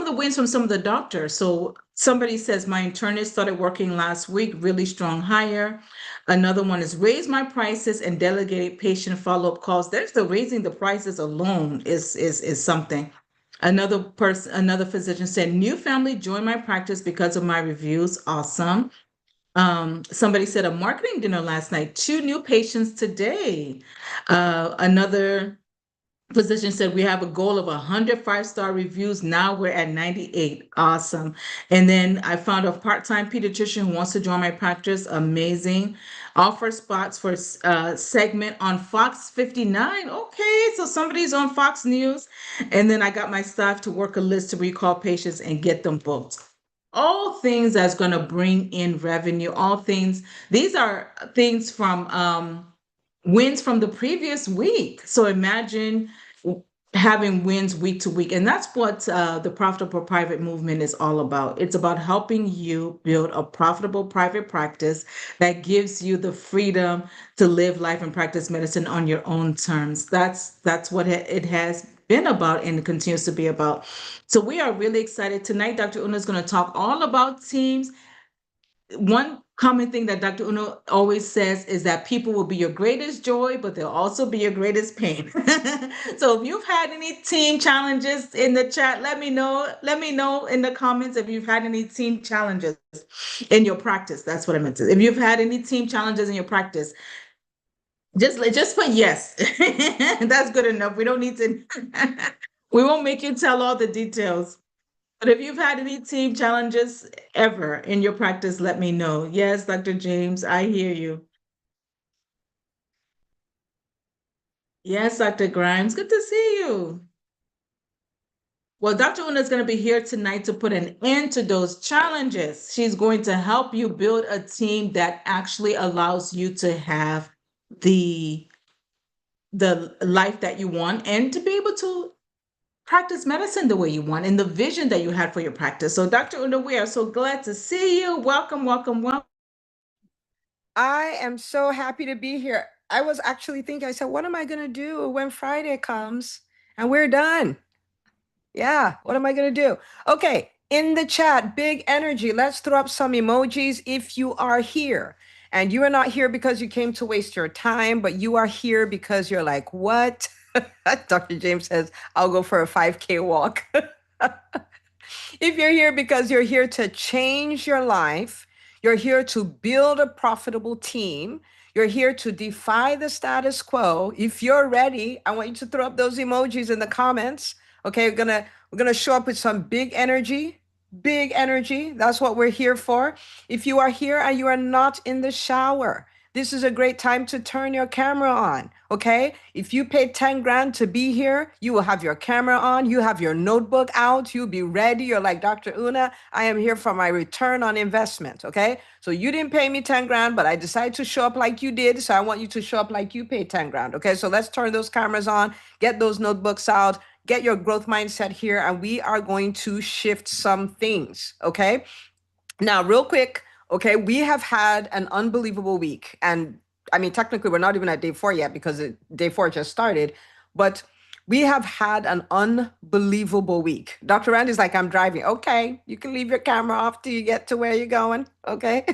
the wins from some of the doctors. So somebody says, my internist started working last week, really strong hire. Another one is raise my prices and delegate patient follow-up calls. There's the raising the prices alone is something. Another physician said, new family joined my practice because of my reviews. Awesome. Somebody said a marketing dinner last night, 2 new patients today. Another physician said we have a goal of 100 5-star reviews. Now we're at 98. Awesome. And then I found a part-time pediatrician who wants to join my practice. Amazing. Offer spots for segment on Fox 59. Okay, so somebody's on Fox News. And then I got my staff to work a list to recall patients and get them booked. All things that's going to bring in revenue, all things. These are things from wins from the previous week. So imagine having wins week to week. And that's what the Profitable Private Movement is all about. It's about helping you build a profitable private practice that gives you the freedom to live life and practice medicine on your own terms. That's what it has been about and continues to be about. So we are really excited. Tonight, Dr. Una is going to talk all about teams. One common thing that Dr. Uno always says is that people will be your greatest joy, but they'll also be your greatest pain. So if you've had any team challenges in the chat, let me know. Let me know in the comments if you've had any team challenges in your practice. That's what I meant to say. If you've had any team challenges in your practice, just put yes. That's good enough. We don't need to, we won't make you tell all the details. But if you've had any team challenges ever in your practice, let me know. Yes, Dr. James, I hear you. Yes, Dr. Grimes, good to see you. Well, Dr. Una is going to be here tonight to put an end to those challenges. She's going to help you build a team that actually allows you to have the life that you want and to be able to practice medicine the way you want and the vision that you had for your practice. So Dr. Una, we are so glad to see you. Welcome, welcome, welcome. I am so happy to be here. I was actually thinking, I said, what am I going to do when Friday comes and we're done? Yeah, what am I going to do? Okay, in the chat, big energy. Let's throw up some emojis if you are here. And you are not here because you came to waste your time, but you are here because you're like, what? Dr. James says, I'll go for a 5K walk. If you're here because you're here to change your life, you're here to build a profitable team, you're here to defy the status quo. If you're ready, I want you to throw up those emojis in the comments. Okay, we're gonna show up with some big energy. Big energy. That's what we're here for. If you are here and you are not in the shower, this is a great time to turn your camera on, okay? If you paid 10 grand to be here, you will have your camera on, you have your notebook out, you'll be ready. You're like, Dr. Una, I am here for my return on investment, okay? So you didn't pay me 10 grand, but I decided to show up like you did, so I want you to show up like you paid 10 grand, okay? So let's turn those cameras on, get those notebooks out, get your growth mindset here, and we are going to shift some things, okay? Now, real quick, okay, we have had an unbelievable week. And I mean, technically, we're not even at day 4 yet because day 4 just started, but we have had an unbelievable week. Dr. Randy's like, I'm driving. Okay, you can leave your camera off till you get to where you're going, okay?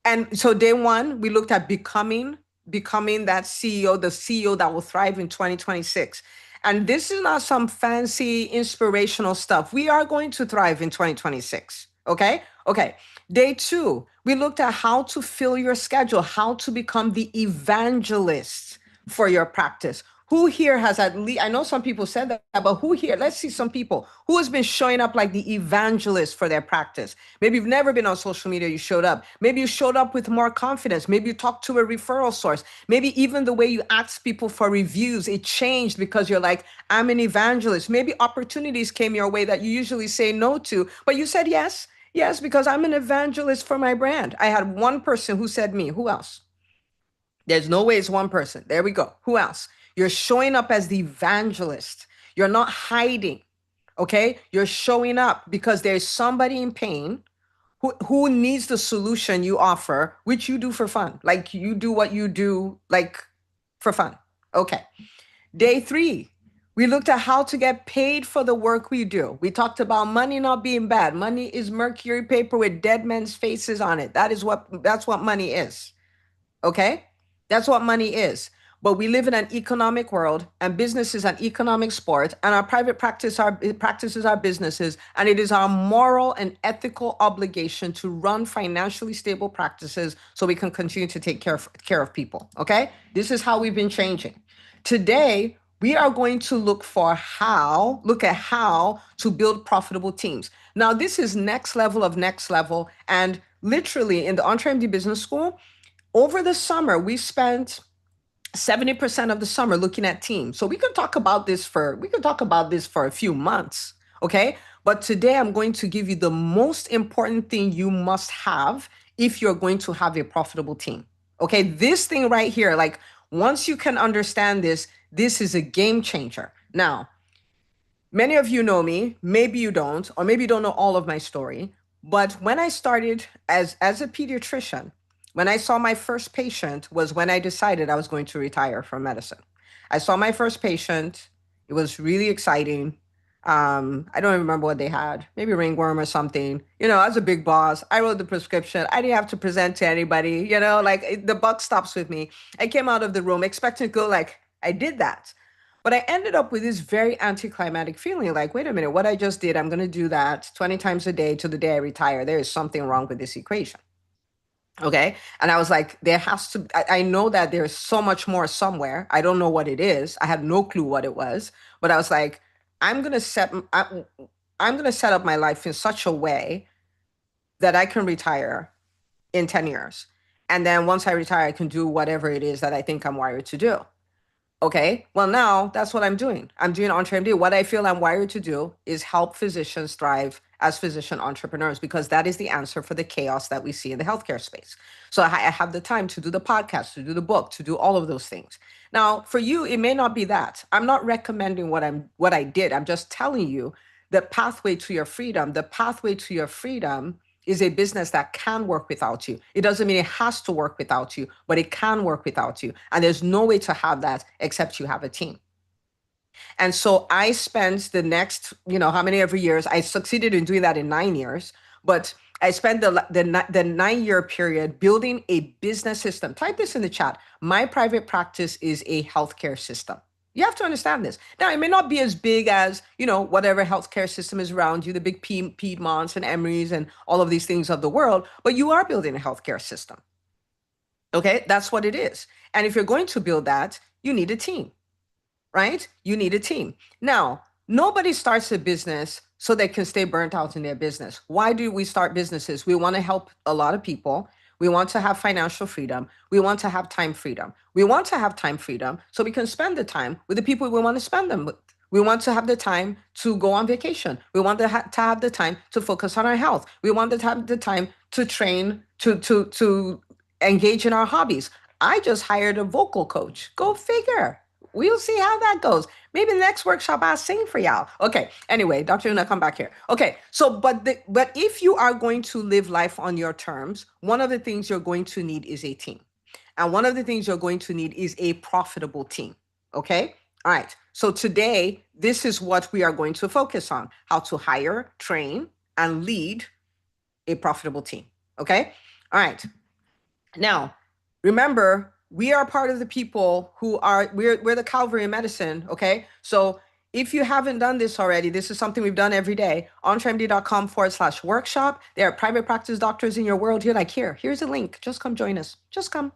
And so day 1, we looked at becoming that CEO, the CEO that will thrive in 2026. And this is not some fancy inspirational stuff. We are going to thrive in 2026, okay? Okay, day 2, we looked at how to fill your schedule, how to become the evangelist for your practice. Who here has at least, I know some people said that, but who here, let's see some people, who has been showing up like the evangelist for their practice? Maybe you've never been on social media, you showed up. Maybe you showed up with more confidence. Maybe you talked to a referral source. Maybe even the way you asked people for reviews, it changed because you're like, I'm an evangelist. Maybe opportunities came your way that you usually say no to, but you said yes. Yes, because I'm an evangelist for my brand. I had one person who said me. Who else? There's no way it's one person. There we go. Who else? You're showing up as the evangelist. You're not hiding, okay? You're showing up because there's somebody in pain who needs the solution you offer, which you do for fun. Like you do what you do like for fun. Okay. Day 3, We looked at how to get paid for the work we do. We talked about money not being bad. Money is mercury paper with dead men's faces on it. That's what money is. Okay? That's what money is. But we live in an economic world, and business is an economic sport, and our private practices are businesses, and it is our moral and ethical obligation to run financially stable practices so we can continue to take care of people. Okay? This is how we've been changing. Today, we are going to look at how to build profitable teams. Now, this is next level of next level, and literally in the EntreMD Business School, over the summer, we spent 70% of the summer looking at teams. So we could talk about this for a few months, okay? But today I'm going to give you the most important thing you must have if you're going to have a profitable team. Okay, this thing right here, like once you can understand this, this is a game changer. Now, many of you know me, maybe you don't, or maybe you don't know all of my story. But when I started as a pediatrician, when I saw my first patient was when I decided I was going to retire from medicine. I saw my first patient. It was really exciting. I don't even remember what they had, maybe ringworm or something. You know, I was a big boss. I wrote the prescription. I didn't have to present to anybody, you know, like the buck stops with me. I came out of the room expecting to go like, I did that. But I ended up with this very anticlimactic feeling like, wait a minute, what I just did, I'm going to do that 20 times a day to the day I retire. There is something wrong with this equation. Okay. And I was like, I know that there's so much more somewhere. I don't know what it is. I had no clue what it was, but I was like, I'm going to set up my life in such a way that I can retire in 10 years. And then once I retire, I can do whatever it is that I think I'm wired to do. Okay, well, now that's what I'm doing. I'm doing EntreMD. What I feel I'm wired to do is help physicians thrive as physician entrepreneurs, because that is the answer for the chaos that we see in the healthcare space. So I have the time to do the podcast, to do the book, to do all of those things. Now, for you, it may not be that. I'm not recommending what I did. I'm just telling you the pathway to your freedom. The pathway to your freedom is a business that can work without you. It doesn't mean it has to work without you, but it can work without you. And there's no way to have that except you have a team. And so I spent the next, how many ever years, I succeeded in doing that in 9 years, but I spent the 9-year period building a business system. Type this in the chat. My private practice is a healthcare system. You have to understand this. Now, it may not be as big as, whatever healthcare system is around you, the big Piedmonts and Emory's and all of these things of the world, but you are building a healthcare system. Okay, that's what it is. And if you're going to build that, you need a team, right? You need a team. Now, nobody starts a business so they can stay burnt out in their business. Why do we start businesses? We want to help a lot of people. We want to have financial freedom. We want to have time freedom. We want to have time freedom so we can spend the time with the people we want to spend them with. We want to have the time to go on vacation. We want to have the time to focus on our health. We want to have the time to train, to engage in our hobbies. I just hired a vocal coach. Go figure. We'll see how that goes. Maybe the next workshop I'll sing for y'all. Okay. Anyway, Dr. Una, come back here. Okay. So, but if you are going to live life on your terms, one of the things you're going to need is a team. And one of the things you're going to need is a profitable team. Okay. All right. So today, this is what we are going to focus on: how to hire, train, and lead a profitable team. Okay. All right. Now, remember, we are part of the people who we're the cavalry in medicine, okay? So if you haven't done this already, this is something we've done every day. EntreMD.com/workshop. There are private practice doctors in your world. You're like, here's a link. Just come join us. Just come.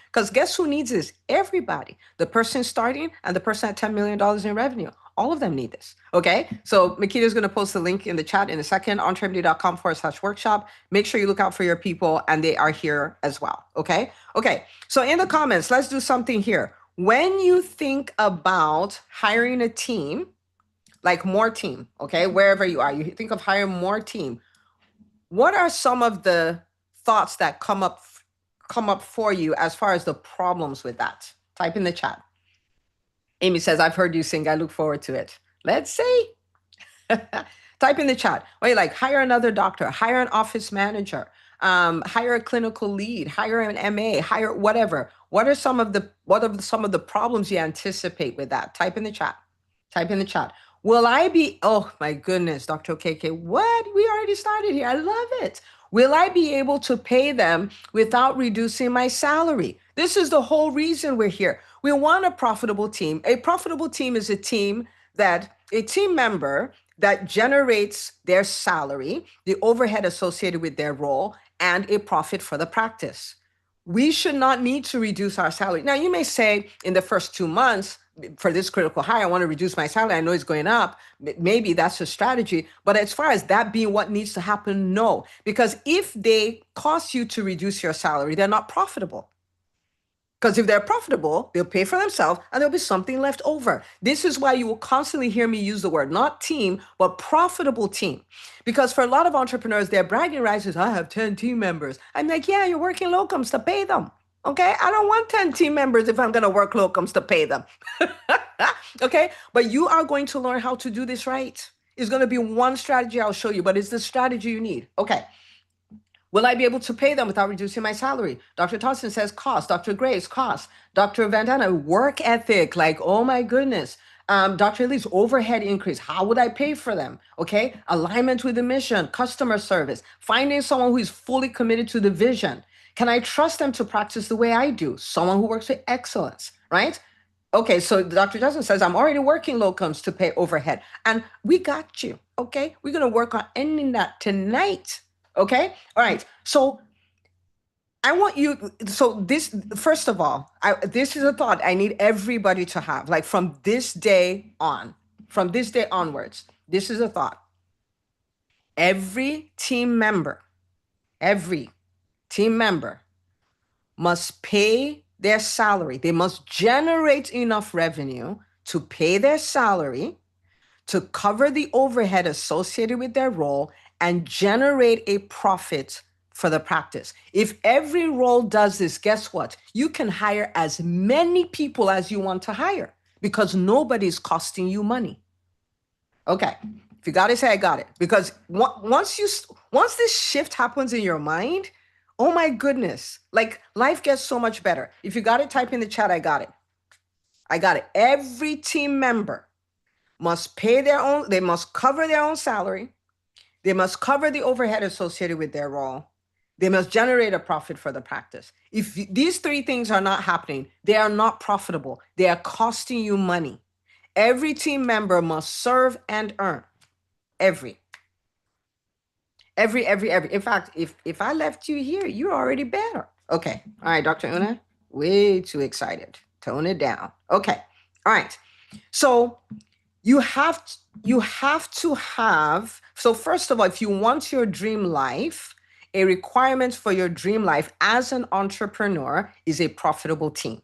Because guess who needs this? Everybody. The person starting and the person at $10 million in revenue. All of them need this. Okay. So Makita's going to post the link in the chat in a second. EntreMD.com/workshop. Make sure you look out for your people, and they are here as well. Okay. Okay. So in the comments, let's do something here. When you think about hiring a team, like more team, okay, wherever you are, you think of hiring more team. What are some of the thoughts that come up for you as far as the problems with that? Type in the chat. Amy says, I've heard you sing. I look forward to it. Let's see. Type in the chat. Wait, like hire another doctor, hire an office manager, hire a clinical lead, hire an MA, hire whatever. What are some of the problems you anticipate with that? Type in the chat. Type in the chat. Will I be, oh my goodness, Dr. KK, what? We already started here. I love it. Will I be able to pay them without reducing my salary? This is the whole reason we're here. We want a profitable team. A profitable team is a team member that generates their salary, the overhead associated with their role, and a profit for the practice. We should not need to reduce our salary. Now, you may say in the first 2 months, for this critical hire, I want to reduce my salary. I know it's going up. Maybe that's a strategy. But as far as that being what needs to happen, no. Because if they cost you to reduce your salary, they're not profitable. Because if they're profitable, they'll pay for themselves and there'll be something left over. This is why you will constantly hear me use the word, not team, but profitable team. Because for a lot of entrepreneurs, their bragging rights is, I have 10 team members. I'm like, yeah, you're working locums to pay them. Okay, I don't want 10 team members if I'm going to work locums to pay them. Okay, but you are going to learn how to do this right. It's going to be one strategy I'll show you, but it's the strategy you need. Okay. Will I be able to pay them without reducing my salary? Dr. Thompson says cost. Dr. Grace, cost. Dr. Vandana, work ethic. Like, oh my goodness. Dr. Elise, overhead increase. How would I pay for them? Okay. Alignment with the mission, customer service, finding someone who is fully committed to the vision. Can I trust them to practice the way I do? Someone who works with excellence, right? Okay, so Dr. Johnson says, I'm already working locums to pay overhead. And we got you, okay? We're going to work on ending that tonight, okay? All right, so I want you, so this, first of all, this is a thought I need everybody to have, like from this day on, from this day onwards, this is a thought. Every team member must pay their salary. They must generate enough revenue to pay their salary, to cover the overhead associated with their role, and generate a profit for the practice. If every role does this, guess what? You can hire as many people as you want to hire because nobody's costing you money. Okay, if you got it, say I got it. Because once this shift happens in your mind, oh my goodness, like life gets so much better. If you got it, type in the chat, I got it. I got it. Every team member must pay their own, they must cover their own salary. They must cover the overhead associated with their role. They must generate a profit for the practice. If these three things are not happening, they are not profitable. They are costing you money. Every team member must serve and earn. Every. In fact, if I left you here, you're already better. Okay. All right, Dr. Una, way too excited. Tone it down. Okay. All right. So you have to have, so first of all, if you want your dream life, a requirement for your dream life as an entrepreneur is a profitable team.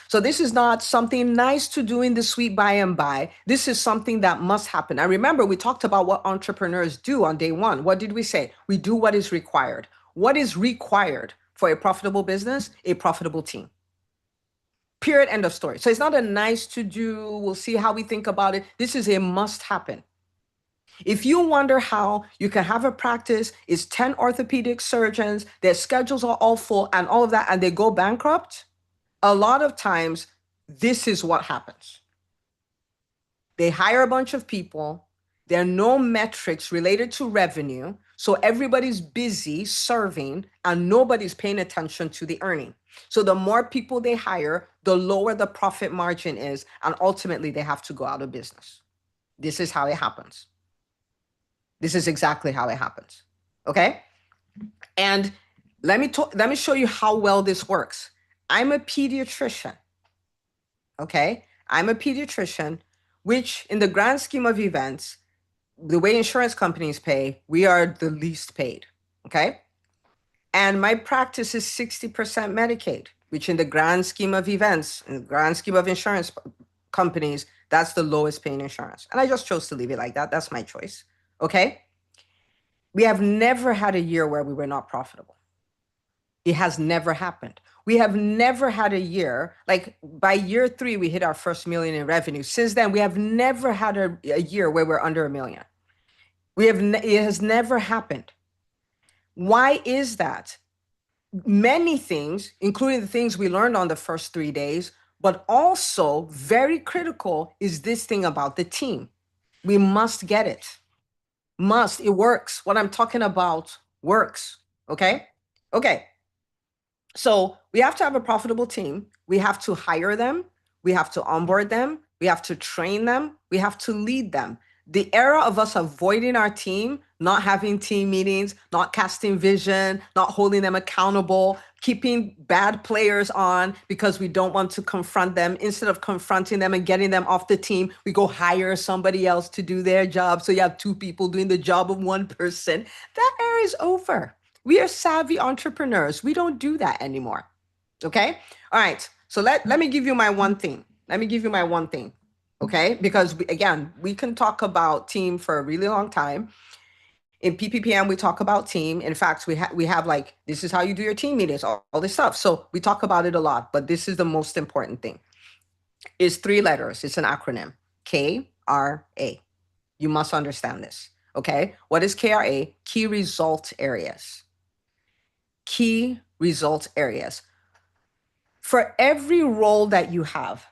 So this is not something nice to do in the sweet by and by. This is something that must happen. And remember, we talked about what entrepreneurs do on day one. What did we say? We do what is required. What is required for a profitable business? A profitable team. Period. End of story. So it's not a nice to do. We'll see how we think about it. This is a must happen. If you wonder how you can have a practice, it's 10 orthopedic surgeons, their schedules are all full and all of that, and they go bankrupt, a lot of times, this is what happens. They hire a bunch of people. There are no metrics related to revenue. So everybody's busy serving and nobody's paying attention to the earning. So the more people they hire, the lower the profit margin is. And ultimately, they have to go out of business. This is how it happens. This is exactly how it happens. Okay? And let me show you how well this works. I'm a pediatrician, okay? I'm a pediatrician, which in the grand scheme of events, the way insurance companies pay, we are the least paid, okay? And my practice is 60% Medicaid, which in the grand scheme of events, in the grand scheme of insurance companies, that's the lowest paying insurance. And I just chose to leave it like that. That's my choice, okay? We have never had a year where we were not profitable. It has never happened. We have never had a year, like by year 3, we hit our first million in revenue. Since then, we have never had a year where we're under $1 million. It has never happened. Why is that? Many things, including the things we learned on the first 3 days, But also very critical is this thing about the team. We must get it. Must. It works. What I'm talking about works. Okay? Okay. So we have to have a profitable team. We have to hire them. We have to onboard them. We have to train them. We have to lead them. The era of us avoiding our team, not having team meetings, not casting vision, not holding them accountable, keeping bad players on because we don't want to confront them. Instead of confronting them and getting them off the team, we go hire somebody else to do their job. So you have two people doing the job of one person. That era is over. We are savvy entrepreneurs. We don't do that anymore. Okay? All right. So let me give you my one thing. Let me give you my one thing. Okay? Because again, we can talk about team for a really long time. In PPPM, we talk about team. In fact, we have like, this is how you do your team meetings, all this stuff. So we talk about it a lot, but this is the most important thing. It's 3 letters. It's an acronym. KRA. You must understand this. Okay? What is KRA? Key result areas. Key result areas. For every role that you have,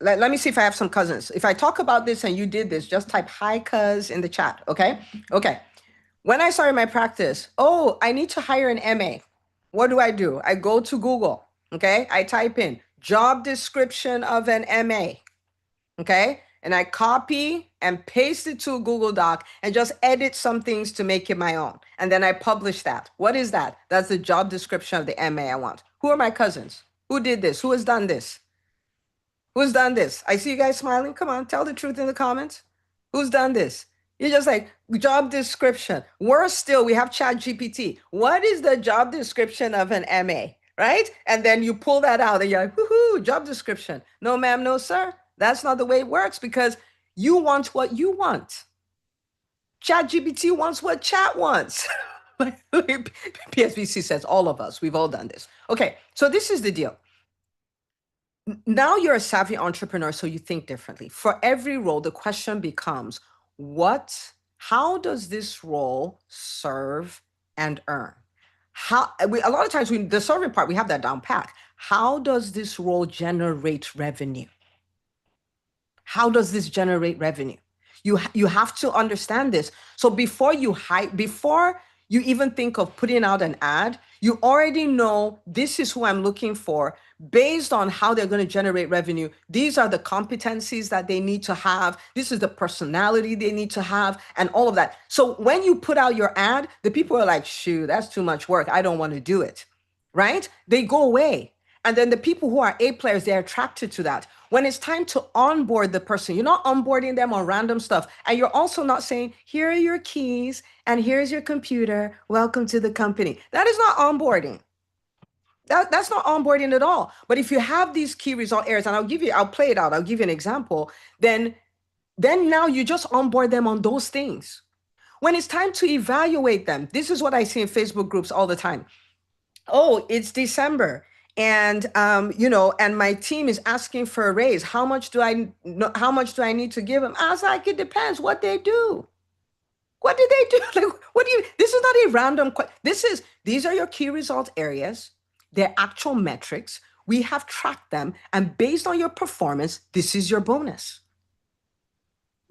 let me see if I have some cousins. If I talk about this and you did this, just type hi cuz in the chat, okay? Okay. When I started my practice, oh, I need to hire an MA. What do? I go to Google, okay? I type in job description of an MA, okay? And I copy and paste it to a Google Doc and just edit some things to make it my own. And then I publish that. What is that? That's the job description of the MA I want. Who are my cousins? Who did this? Who has done this? Who's done this? I see you guys smiling. Come on, tell the truth in the comments. Who's done this? You're just like, job description. Worse still, we have ChatGPT. What is the job description of an MA, right? And then you pull that out and you're like, woohoo, job description. No, ma'am, no, sir. That's not the way it works because you want what you want. ChatGPT wants what chat wants. PSBC says all of us, we've all done this. Okay, so this is the deal. Now you're a savvy entrepreneur, so you think differently. For every role, the question becomes, how does this role serve and earn? A lot of times, the serving part, we have that down pat. How does this role generate revenue? How does this generate revenue? You have to understand this. So before you even think of putting out an ad, you already know this is who I'm looking for based on how they're going to generate revenue. These are the competencies that they need to have. This is the personality they need to have and all of that. So when you put out your ad, the people are like, shoot, that's too much work. I don't want to do it, right? They go away. And then the people who are A players, they're attracted to that. When it's time to onboard the person, you're not onboarding them on random stuff. And you're also not saying, here are your keys and here's your computer. Welcome to the company. That is not onboarding. That's not onboarding at all. But if you have these key result areas, and I'll play it out. I'll give you an example. Then now you just onboard them on those things. When it's time to evaluate them, this is what I see in Facebook groups all the time. Oh, it's December. And and my team is asking for a raise. How much do I need to give them? I was like, it depends what they do. What did they do? Like, this is not a random question. These are your key result areas. They're actual metrics. We have tracked them. And based on your performance, this is your bonus.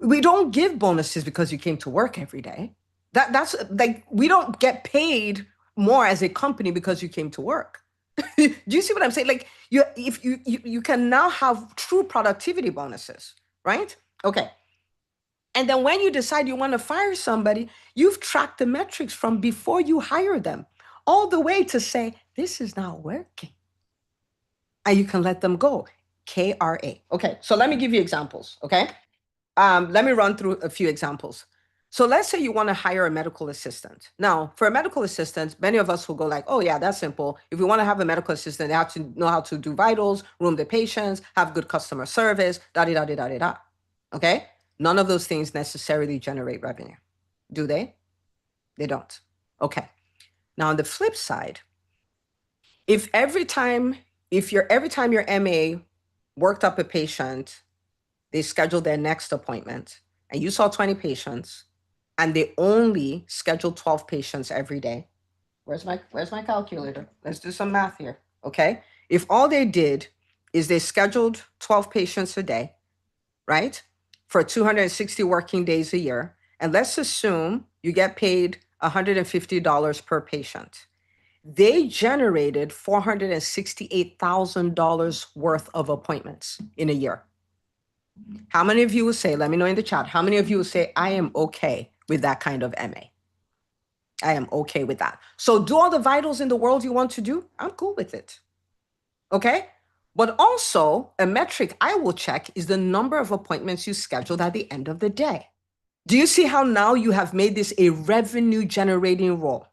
We don't give bonuses because you came to work every day. That's like, we don't get paid more as a company because you came to work. Do you see what I'm saying? Like you can now have true productivity bonuses, right? Okay. And then when you decide you want to fire somebody, you've tracked the metrics from before you hire them all the way to say, this is not working. And you can let them go. KRA. Okay. So let me give you examples. Okay. Let me run through a few examples. So let's say you want to hire a medical assistant. Now, for a medical assistant, many of us will go like, oh yeah, that's simple. If we want to have a medical assistant, they have to know how to do vitals, room the patients, have good customer service, da-da-da-da-da-da. Okay? None of those things necessarily generate revenue. Do they? They don't. Okay. Now on the flip side, if every time your MA worked up a patient, they scheduled their next appointment, and you saw 20 patients, and they only schedule 12 patients every day. Where's my calculator? Let's do some math here, okay? If all they did is they scheduled 12 patients a day, right? For 260 working days a year. And let's assume you get paid $150 per patient. They generated $468,000 worth of appointments in a year. How many of you will say, let me know in the chat, how many of you will say, I am okay with that kind of MA? I am okay with that. So do all the vitals in the world you want to do. I'm cool with it. Okay? But also a metric I will check is the number of appointments you scheduled at the end of the day. Do you see how now you have made this a revenue generating role?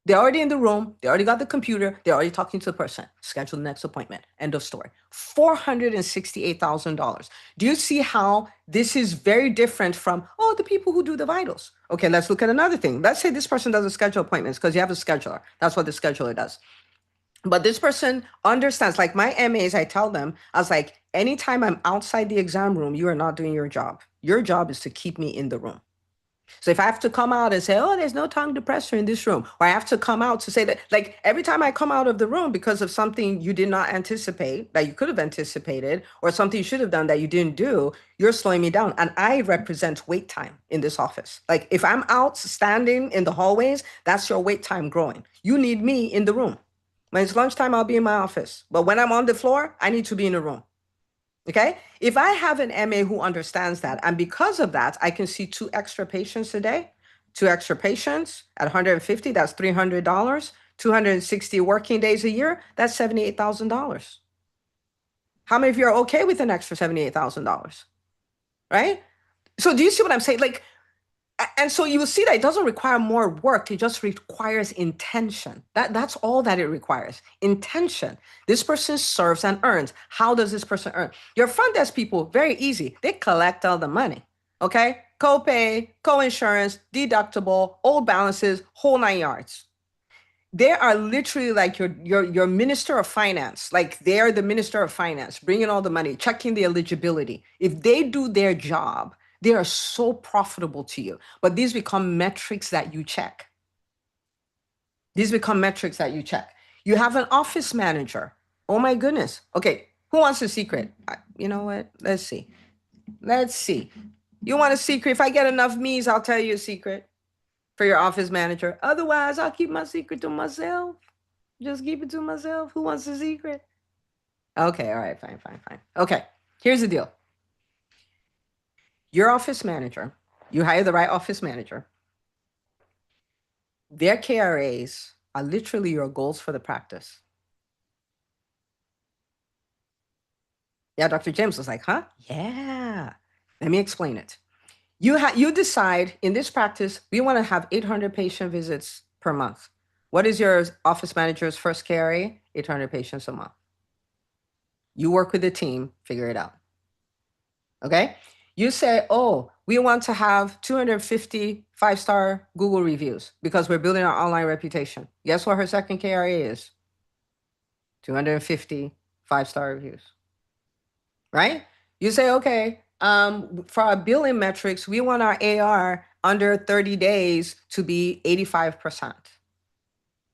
They're already in the room. They already got the computer. They're already talking to the person. Schedule the next appointment. End of story. $468,000. Do you see how this is very different from, oh, the people who do the vitals? Okay, let's look at another thing. Let's say this person doesn't schedule appointments because you have a scheduler. That's what the scheduler does. But this person understands, like my MAs, I tell them, I was like, anytime I'm outside the exam room, you are not doing your job. Your job is to keep me in the room. So if I have to come out and say, oh, there's no tongue depressor in this room, or I have to come out to say that, like every time I come out of the room because of something you did not anticipate, that you could have anticipated, or something you should have done that you didn't do, you're slowing me down. And I represent wait time in this office. Like if I'm out standing in the hallways, that's your wait time growing. You need me in the room. When it's lunchtime, I'll be in my office. But when I'm on the floor, I need to be in the room. Okay? If I have an MA who understands that, and because of that, I can see 2 extra patients a day, 2 extra patients at 150, that's $300, 260 working days a year, that's $78,000. How many of you are okay with an extra $78,000? Right? So do you see what I'm saying? Like, and so you will see that it doesn't require more work. It just requires intention. That's all that it requires. Intention. This person serves and earns. How does this person earn? Your front desk people, very easy. They collect all the money. Okay? Copay, co-insurance, deductible, old balances, whole 9 yards. They are literally like your minister of finance. Like they're the minister of finance, bringing all the money, checking the eligibility. If they do their job, they are so profitable to you. But these become metrics that you check. These become metrics that you check. You have an office manager. Oh my goodness. Okay, who wants a secret? You know what? Let's see. Let's see. You want a secret? If I get enough me's, I'll tell you a secret for your office manager. Otherwise, I'll keep my secret to myself. Just keep it to myself. Who wants a secret? Okay, all right, fine. Okay, here's the deal. Your office manager, you hire the right office manager. Their KRAs are literally your goals for the practice. Yeah, Dr. James was like, huh? Yeah. Let me explain it. You decide in this practice, we want to have 800 patient visits per month. What is your office manager's first KRA? 800 patients a month. You work with the team, figure it out. Okay? You say, oh, we want to have 250 5-star Google reviews because we're building our online reputation. Guess what her second KRA is? 250 5-star reviews, right? You say, okay, for our billing metrics, we want our AR under 30 days to be 85%.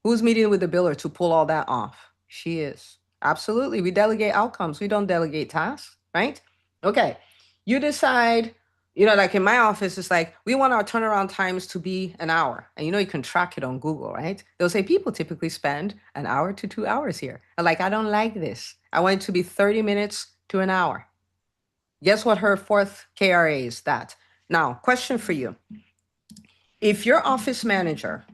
Who's meeting with the biller to pull all that off? She is. Absolutely. We delegate outcomes. We don't delegate tasks, right? Okay. You decide, like in my office, it's like, we want our turnaround times to be an hour. And you can track it on Google, right? They'll say people typically spend an hour to 2 hours here. And like, I don't like this. I want it to be 30 minutes to an hour. Guess what her fourth KRA is? That. Now, question for you. If your office manager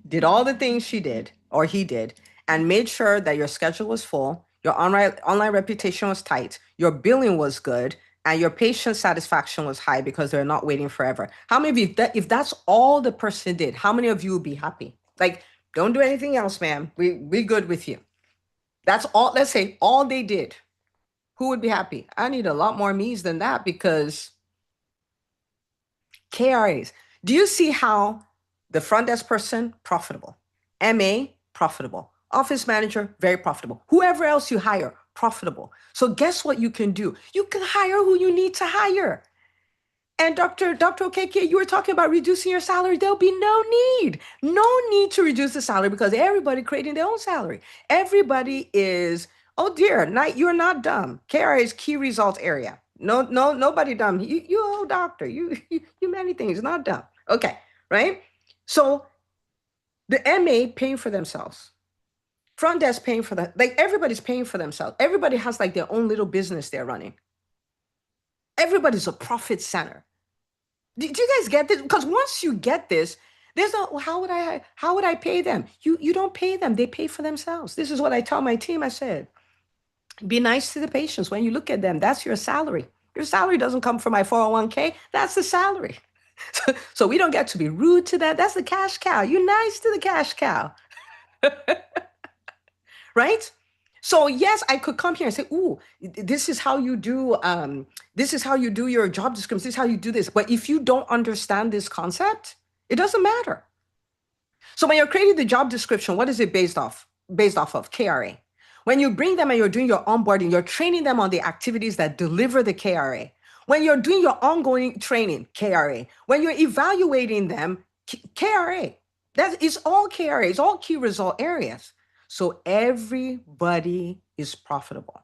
did all the things she did or he did and made sure that your schedule was full, your online reputation was tight, your billing was good, and your patient satisfaction was high because they're not waiting forever. How many of you, if that's all the person did, how many of you would be happy? Like, don't do anything else, ma'am. We good with you. That's all, let's say all they did. Who would be happy? I need a lot more me's than that because KRAs. Do you see how the front desk person, profitable. MA, profitable. Office manager, very profitable. Whoever else you hire, profitable. So guess what you can do? You can hire who you need to hire. And Dr. 𝐏𝐫𝐤𝐬, you were talking about reducing your salary. There'll be no need to reduce the salary because everybody creating their own salary. Everybody is Oh dear, you're not dumb. KRA is key result area. No, nobody dumb. You old doctor. You many things, not dumb. Okay, right? So the MA paying for themselves. Front desk paying for that. Like everybody's paying for themselves. Everybody has like their own little business they're running. Everybody's a profit center. Do you guys get this? Because once you get this, there's no, well, how would I pay them? You don't pay them. They pay for themselves. This is what I tell my team. I said, be nice to the patients. When you look at them, that's your salary. Your salary doesn't come from my 401k. That's the salary. So we don't get to be rude to that. That's the cash cow. You're nice to the cash cow. Right? So yes, I could come here and say, "Ooh, this is how you do. This is how you do your job description. This is how you do this." But if you don't understand this concept, it doesn't matter. So when you're creating the job description, what is it based off? Based off of KRA. When you bring them and you're doing your onboarding, you're training them on the activities that deliver the KRA. When you're doing your ongoing training, KRA. When you're evaluating them, KRA. That is all KRA. It's all key result areas. So everybody is profitable.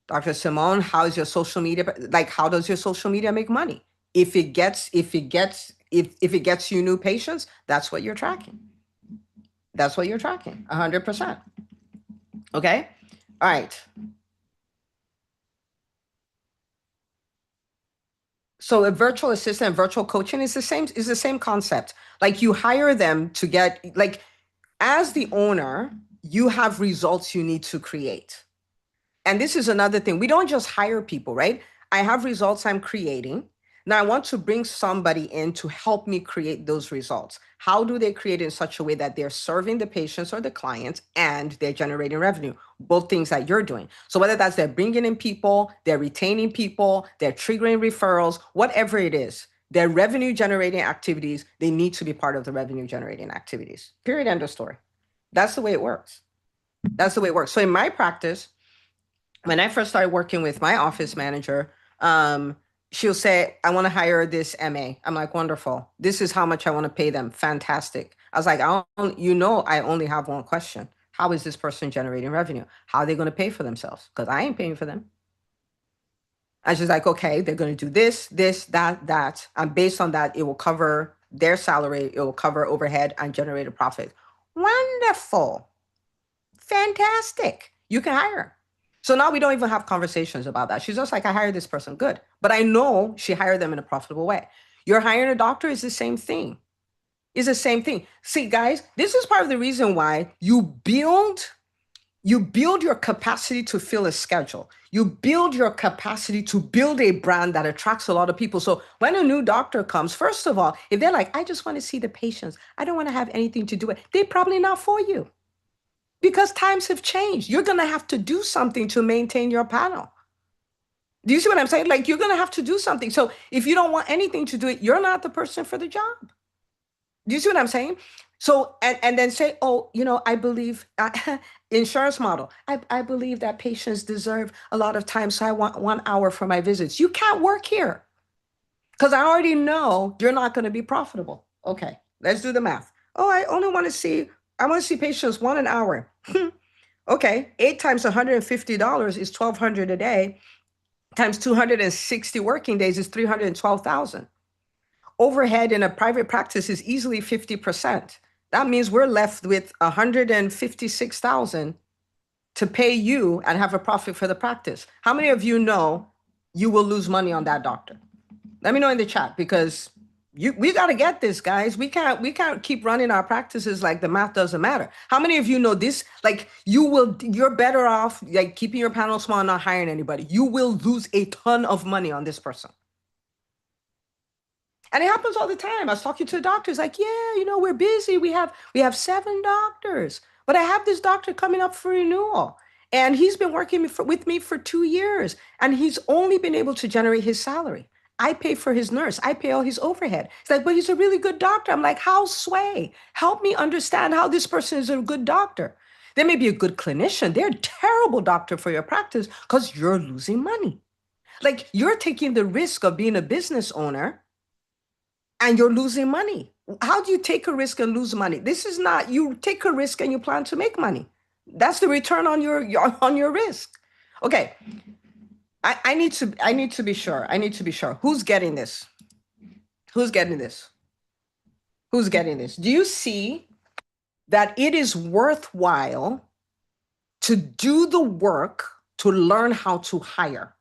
Dr. Simone, how is your social media? Like, how does your social media make money? If it gets you new patients, that's what you're tracking. That's what you're tracking, 100%. Okay. All right. So a virtual assistant, virtual coaching is the same concept. Like you hire them to get, like, as the owner, you have results you need to create. And this is another thing. We don't just hire people, right? I have results I'm creating. Now I want to bring somebody in to help me create those results. How do they create in such a way that they're serving the patients or the clients and they're generating revenue? Both things that you're doing. So whether that's they're bringing in people, they're retaining people, they're triggering referrals, whatever it is, their revenue generating activities, they need to be part of the revenue generating activities. Period. End of story. That's the way it works. That's the way it works. So in my practice, when I first started working with my office manager, she'll say, I want to hire this MA. I'm like, wonderful. This is how much I want to pay them. Fantastic. I was like, I only have one question. How is this person generating revenue? How are they going to pay for themselves? Because I ain't paying for them. And she's like, okay, they're going to do this, that. And based on that, it will cover their salary. It will cover overhead and generate a profit. Wonderful. Fantastic. You can hire. So now we don't even have conversations about that. She's just like, I hired this person. Good. But I know she hired them in a profitable way. You're hiring a doctor is the same thing. It's the same thing. See, guys, this is part of the reason why you build your capacity to fill a schedule. You build your capacity to build a brand that attracts a lot of people. So when a new doctor comes, first of all, if they're like, I just want to see the patients, I don't want to have anything to do with it, they're probably not for you. Because times have changed. You're going to have to do something to maintain your panel. Do you see what I'm saying? Like, you're going to have to do something. So if you don't want anything to do it, you're not the person for the job. Do you see what I'm saying? So, and then say, oh, I believe insurance model. I believe that patients deserve a lot of time. So I want 1 hour for my visits. You can't work here because I already know you're not going to be profitable. Okay, let's do the math. Oh, I want to see patients 1 hour. Okay, 8 times $150 is $1,200 a day. Times 260 working days is $312,000. Overhead in a private practice is easily 50%. That means we're left with $156,000 to pay you and have a profit for the practice. How many of you know you will lose money on that doctor? Let me know in the chat, because we got to get this, guys. We can't keep running our practices like the math doesn't matter. How many of you know this? Like, you're better off like keeping your panel small and not hiring anybody. You will lose a ton of money on this person. And it happens all the time. I was talking to a doctor. He's like, yeah, we're busy. We have 7 doctors, but I have this doctor coming up for renewal. And he's been working with me for 2 years. And he's only been able to generate his salary. I pay for his nurse. I pay all his overhead. He's like, but he's a really good doctor. I'm like, how sway? Help me understand how this person is a good doctor. They may be a good clinician. They're a terrible doctor for your practice because you're losing money. Like, you're taking the risk of being a business owner and you're losing money. How do you take a risk and lose money? This is not, you take a risk and you plan to make money. That's the return on your risk. Okay. I need to be sure. I need to be sure. Who's getting this? Who's getting this? Who's getting this? Do you see that it is worthwhile to do the work to learn how to hire?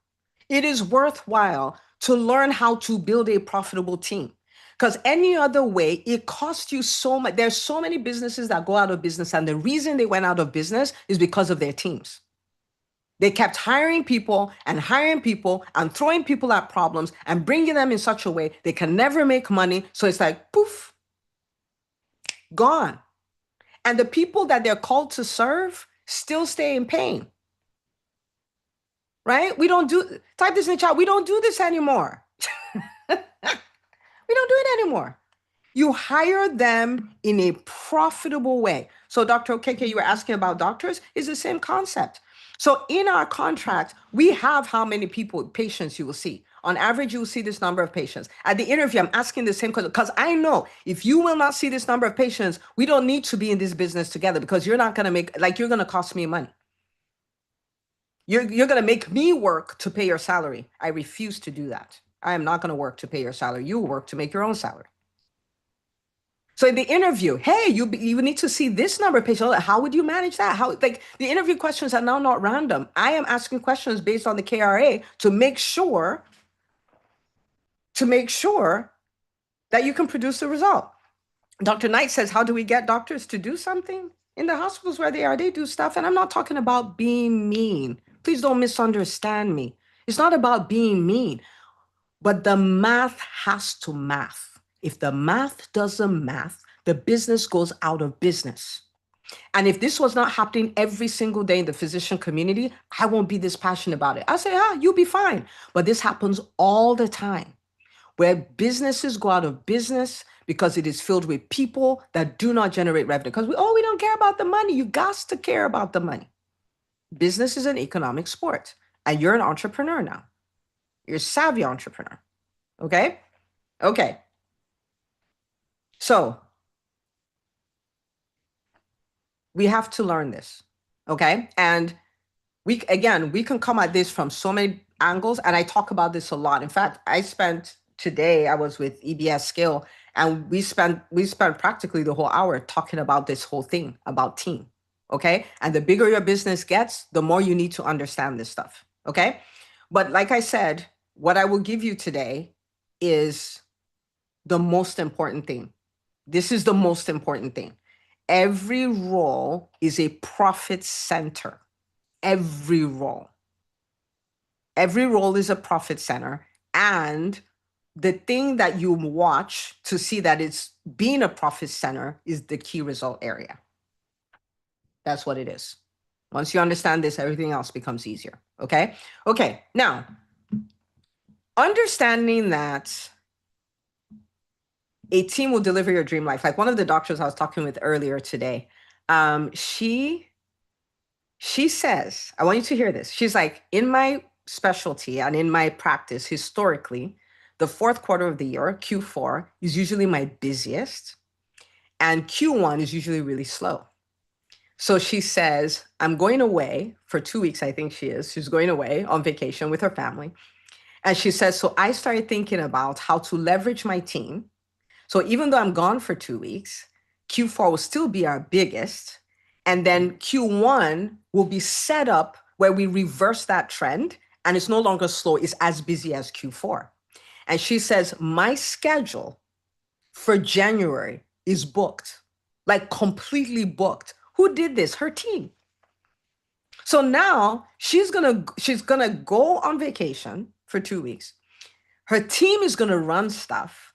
It is worthwhile to learn how to build a profitable team. Because any other way, it costs you so much. There's so many businesses that go out of business, and the reason they went out of business is because of their teams. They kept hiring people and throwing people at problems and bringing them in such a way they can never make money. So it's like, poof, gone. And the people that they're called to serve still stay in pain. Right? Type this in the chat. We don't do this anymore. We don't do it anymore. You hire them in a profitable way. So Dr. Okeke, you were asking about doctors, is the same concept. So in our contract, we have how many patients you will see. On average, you will see this number of patients. At the interview, I'm asking the same question because I know if you will not see this number of patients, we don't need to be in this business together because you're not going to you're going to cost me money. You're going to make me work to pay your salary. I refuse to do that. I am not going to work to pay your salary. You work to make your own salary. So in the interview, hey, you need to see this number of patients. How would you manage that? The interview questions are now not random. I am asking questions based on the KRA to make sure that you can produce the result. Dr. Knight says, how do we get doctors to do something? In the hospitals where they do stuff. And I'm not talking about being mean. Please don't misunderstand me. It's not about being mean, but the math has to math. If the math doesn't math, the business goes out of business. And if this was not happening every single day in the physician community, I won't be this passionate about it. I say, you'll be fine. But this happens all the time where businesses go out of business because it is filled with people that do not generate revenue. Because we don't care about the money. You got to care about the money. Business is an economic sport. And you're an entrepreneur now. You're a savvy entrepreneur. Okay? Okay. So we have to learn this. Okay? And we can come at this from so many angles. And I talk about this a lot. In fact, today I was with EBS Scale, and we spent practically the whole hour talking about this whole thing about team. Okay. And the bigger your business gets, the more you need to understand this stuff. Okay. But like I said, what I will give you today is the most important thing. This is the most important thing. Every role is a profit center. Every role is a profit center. And the thing that you watch to see that it's being a profit center is the key result area. That's what it is. Once you understand this, everything else becomes easier. Okay. Okay. Now, understanding that a team will deliver your dream life. Like one of the doctors I was talking with earlier today, she says, I want you to hear this. She's like, in my specialty and in my practice, historically, the fourth quarter of the year, Q4, is usually my busiest, and Q1 is usually really slow. So she says, I'm going away for 2 weeks, I think she is. She's going away on vacation with her family. And she says, so I started thinking about how to leverage my team. So even though I'm gone for 2 weeks, Q4 will still be our biggest. And then Q1 will be set up where we reverse that trend and it's no longer slow, it's as busy as Q4. And she says, my schedule for January is booked, like completely booked. Who did this? Her team. So now she's gonna go on vacation for 2 weeks. Her team is gonna run stuff.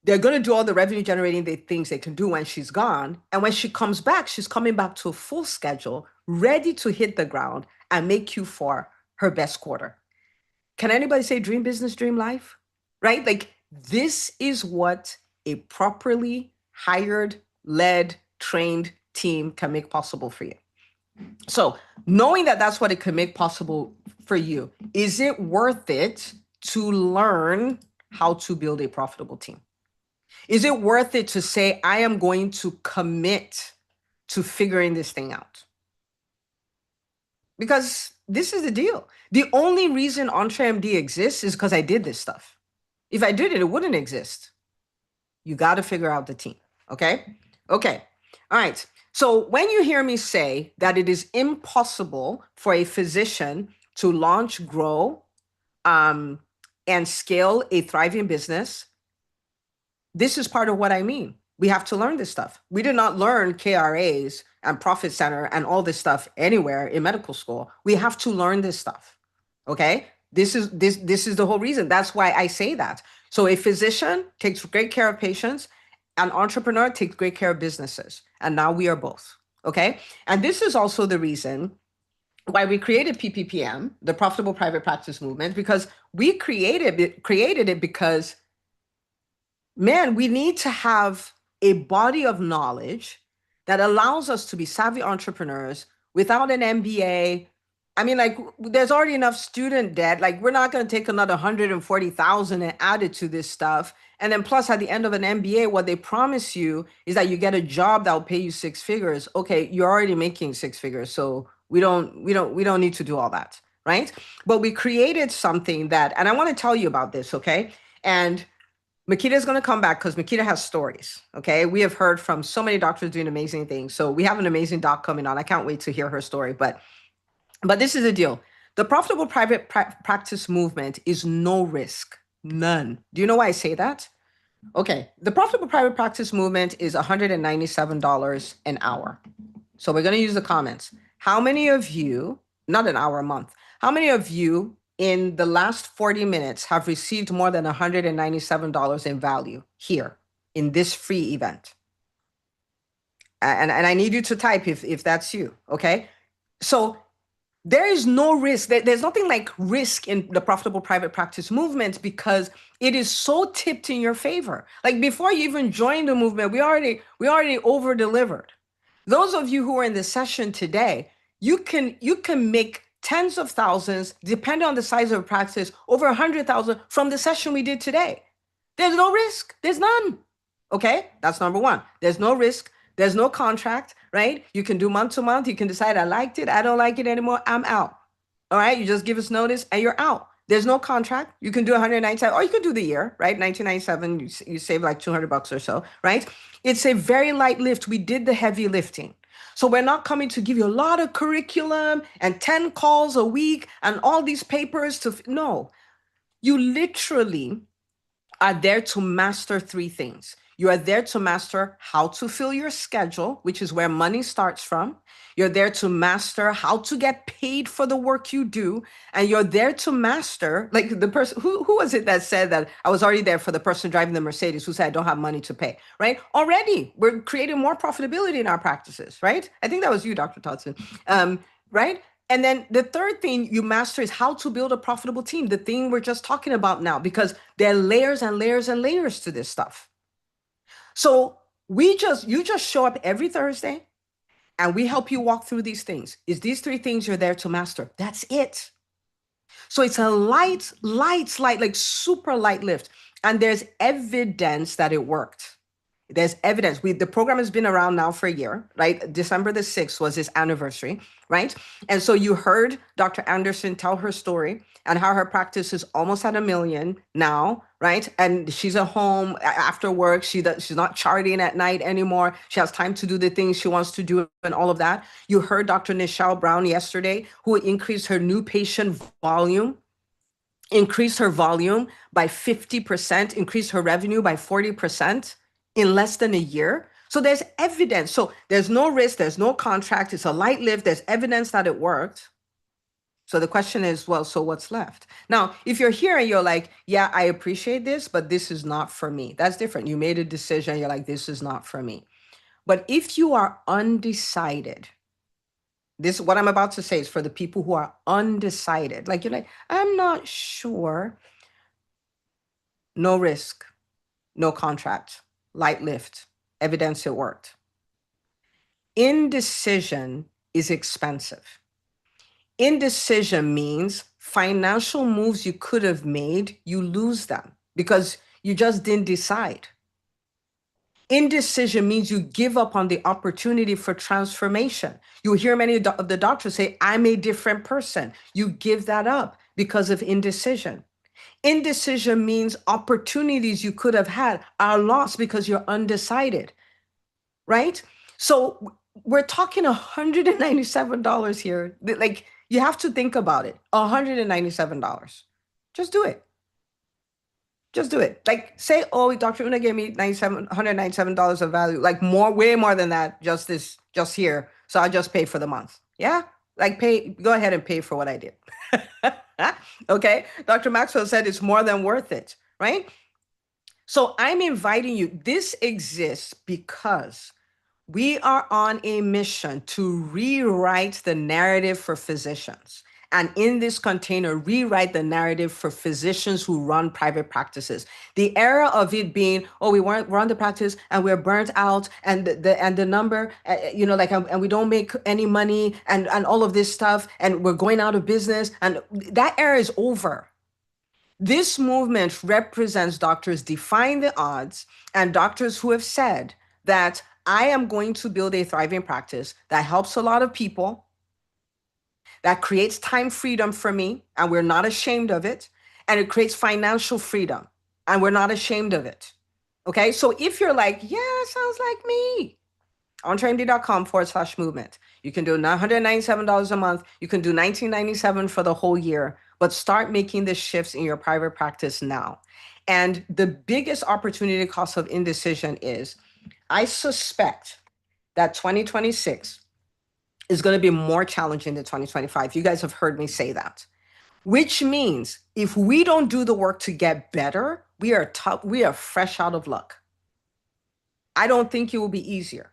They're gonna do all the revenue generating things they can do when she's gone. And when she comes back, she's coming back to a full schedule, ready to hit the ground and make Q4 her best quarter. Can anybody say dream business, dream life? Right? Like this is what a properly hired, led, trained team can make possible for you. So knowing that that's what it can make possible for you, is it worth it to learn how to build a profitable team? Is it worth it to say, I am going to commit to figuring this thing out? Because this is the deal. The only reason EntreMD exists is because I did this stuff. If I did it, it wouldn't exist. You got to figure out the team. Okay. Okay. All right. So when you hear me say that it is impossible for a physician to launch, grow, and scale a thriving business, this is part of what I mean. We have to learn this stuff. We did not learn KRAs and profit center and all this stuff anywhere in medical school. We have to learn this stuff. Okay? This is the whole reason. That's why I say that. So a physician takes great care of patients, an entrepreneur takes great care of businesses. And now we are both. Okay? And this is also the reason why we created PPPM, the Profitable Private Practice Movement, because we created it because, man, we need to have a body of knowledge that allows us to be savvy entrepreneurs without an MBA. I mean, like, there's already enough student debt. Like, we're not going to take another 140,000 and add it to this stuff. And then plus at the end of an MBA, what they promise you is that you get a job that will pay you 6 figures. Okay, you're already making 6 figures. So we don't need to do all that, right? But we created something that, and I want to tell you about this, okay? And Makita is going to come back because Makita has stories. Okay. We have heard from so many doctors doing amazing things. So we have an amazing doc coming on. I can't wait to hear her story. But this is the deal. The profitable private practice movement is no risk, none. Do you know why I say that? Okay. The profitable private practice movement is $197 an hour. So we're going to use the comments. How many of you, not an hour a month, how many of you in the last 40 minutes have received more than $197 in value here in this free event? And I need you to type if that's you, okay? So there is no risk. There's nothing like risk in the profitable private practice movement because it is so tipped in your favor. Like before you even joined the movement, we already over delivered. Those of you who are in the session today, you can make tens of thousands, depending on the size of a practice, over 100,000 from the session we did today. There's no risk. There's none. Okay, that's number one. There's no risk. There's no contract, right? You can do month to month. You can decide I liked it. I don't like it anymore. I'm out. All right, you just give us notice and you're out. There's no contract. You can do 197, or you can do the year, right? 1997, you save like $200 or so, right? It's a very light lift. We did the heavy lifting. So we're not coming to give you a lot of curriculum and 10 calls a week and all these papers no. You literally are there to master 3 things. You are there to master how to fill your schedule, which is where money starts from. You're there to master how to get paid for the work you do. And you're there to master, like the person, who was it that said that I was already there for the person driving the Mercedes who said, I don't have money to pay, right? Already, we're creating more profitability in our practices, right? I think that was you, Dr. Todson, right? And then the third thing you master is how to build a profitable team, the thing we're just talking about now, because there are layers and layers and layers to this stuff. So you just show up every Thursday and we help you walk through these things. Is these 3 things you're there to master. That's it. So it's a light, like super light lift. And there's evidence that it worked. There's evidence. The program has been around now for a year, right? December the 6th was its anniversary, right? And so you heard Dr. Anderson tell her story and how her practice is almost at $1 million now, right? And she's at home after work. She's not charting at night anymore. She has time to do the things she wants to do and all of that. You heard Dr. Nichelle Brown yesterday, who increased her new patient volume, increased her volume by 50%, increased her revenue by 40%. In less than a year. So there's evidence. So there's no risk, there's no contract, it's a light lift, there's evidence that it worked. So the question is, well, so what's left? Now, if you're here and you're like, yeah, I appreciate this, but this is not for me. That's different. You made a decision, you're like, this is not for me. But if you are undecided, this, what I'm about to say is for the people who are undecided. Like you're like, I'm not sure. No risk, no contract. Light lift, evidence it worked. Indecision is expensive. Indecision means financial moves you could have made, you lose them because you just didn't decide. Indecision means you give up on the opportunity for transformation. You hear many of the doctors say, I'm a different person. You give that up because of indecision. Indecision means opportunities you could have had are lost because you're undecided, right? So we're talking $197 here. Like, you have to think about it. $197. Just do it. Just do it. Like, say, oh, Dr. Una gave me $197 of value, like way more than that, just here. So I'll just pay for the month. Yeah. Like, go ahead and pay for what I did. Okay. Dr. Maxwell said it's more than worth it, right? So I'm inviting you. This exists because we are on a mission to rewrite the narrative for physicians. And in this container, rewrite the narrative for physicians who run private practices. The era of it being, oh, we run the practice and we're burnt out, and the number, and we don't make any money, and all of this stuff, and we're going out of business, and that era is over. This movement represents doctors defying the odds and doctors who have said that I am going to build a thriving practice that helps a lot of people, that creates time freedom for me, and we're not ashamed of it, and it creates financial freedom, and we're not ashamed of it. Okay, so if you're like, yeah, that sounds like me, EntreMD.com/movement. You can do $197 a month. You can do $19.97 for the whole year, but start making the shifts in your private practice now. And the biggest opportunity cost of indecision is, I suspect that 2026 is going to be more challenging than 2025. You guys have heard me say that, which means if we don't do the work to get better, we are fresh out of luck. I don't think it will be easier.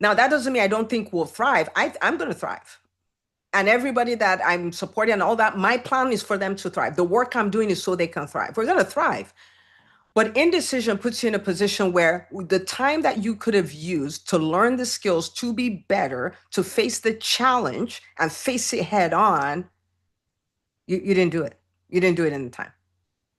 Now, that doesn't mean I don't think we'll thrive. I'm going to thrive. And everybody that I'm supporting and all that, my plan is for them to thrive. The work I'm doing is so they can thrive. We're going to thrive. But indecision puts you in a position where the time that you could have used to learn the skills to be better, to face the challenge and face it head on, you didn't do it. You didn't do it in the time.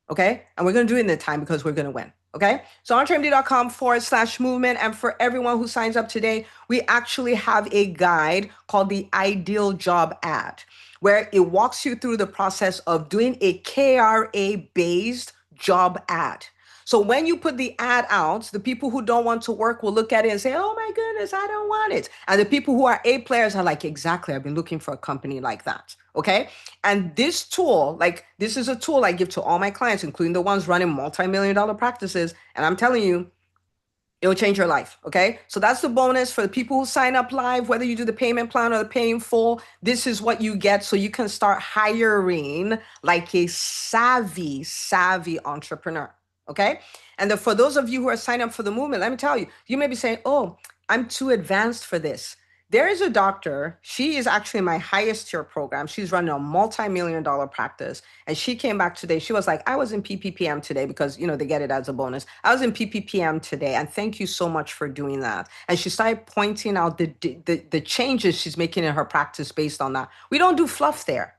Okay? And we're going to do it in the time because we're going to win. Okay? So EntreMD.com/movement. And for everyone who signs up today, we actually have a guide called the Ideal Job Ad, where it walks you through the process of doing a KRA-based job ad. So when you put the ad out, the people who don't want to work will look at it and say, oh my goodness, I don't want it. And the people who are A players are like, exactly, I've been looking for a company like that. Okay. And this tool, this is a tool I give to all my clients, including the ones running multi-million-dollar practices. And I'm telling you, it will change your life. Okay. So that's the bonus for the people who sign up live, whether you do the payment plan or the pay in full. This is what you get. So you can start hiring like a savvy entrepreneur. Okay. And then for those of you who are signing up for the movement, let me tell you, you may be saying, oh, I'm too advanced for this. There is a doctor. She is actually my highest tier program. She's running a multi-million-dollar practice. And she came back today. She was like, I was in PPPM today because, they get it as a bonus. I was in PPPM today. And thank you so much for doing that. And she started pointing out the changes she's making in her practice based on that. We don't do fluff there.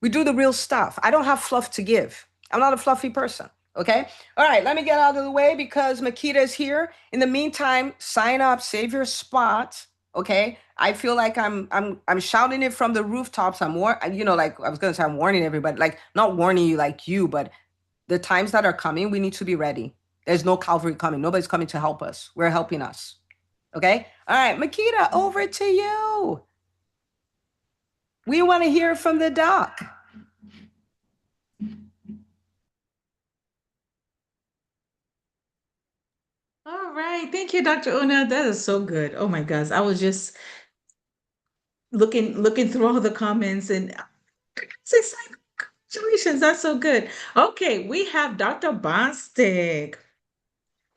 We do the real stuff. I don't have fluff to give. I'm not a fluffy person. Okay. All right. Let me get out of the way because Makita is here. In the meantime, sign up, save your spot. Okay. I feel like I'm shouting it from the rooftops. I was going to say, I'm warning everybody, not warning you like you, but the times that are coming, we need to be ready. There's no Calvary coming. Nobody's coming to help us. We're helping us. Okay. All right. Makita, over to you. We want to hear from the doc. All right. Thank you, Dr. Una. That is so good. Oh my gosh. I was just looking through all the comments and congratulations. That's so good. Okay, we have Dr. Bostic.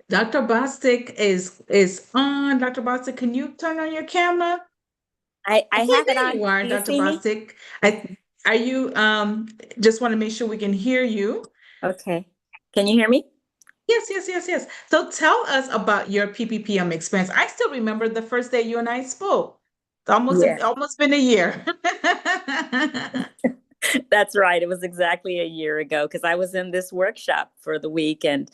Dr. Bostic is on. Dr. Bostic, can you turn on your camera? I have it There on. you are, Do you Dr. see me? Bostic. Are you just want to make sure we can hear you? Okay. Can you hear me? Yes. So tell us about your PPPM experience. I still remember the first day you and I spoke. It's almost been a year. That's right. It was exactly a year ago because I was in this workshop for the week. And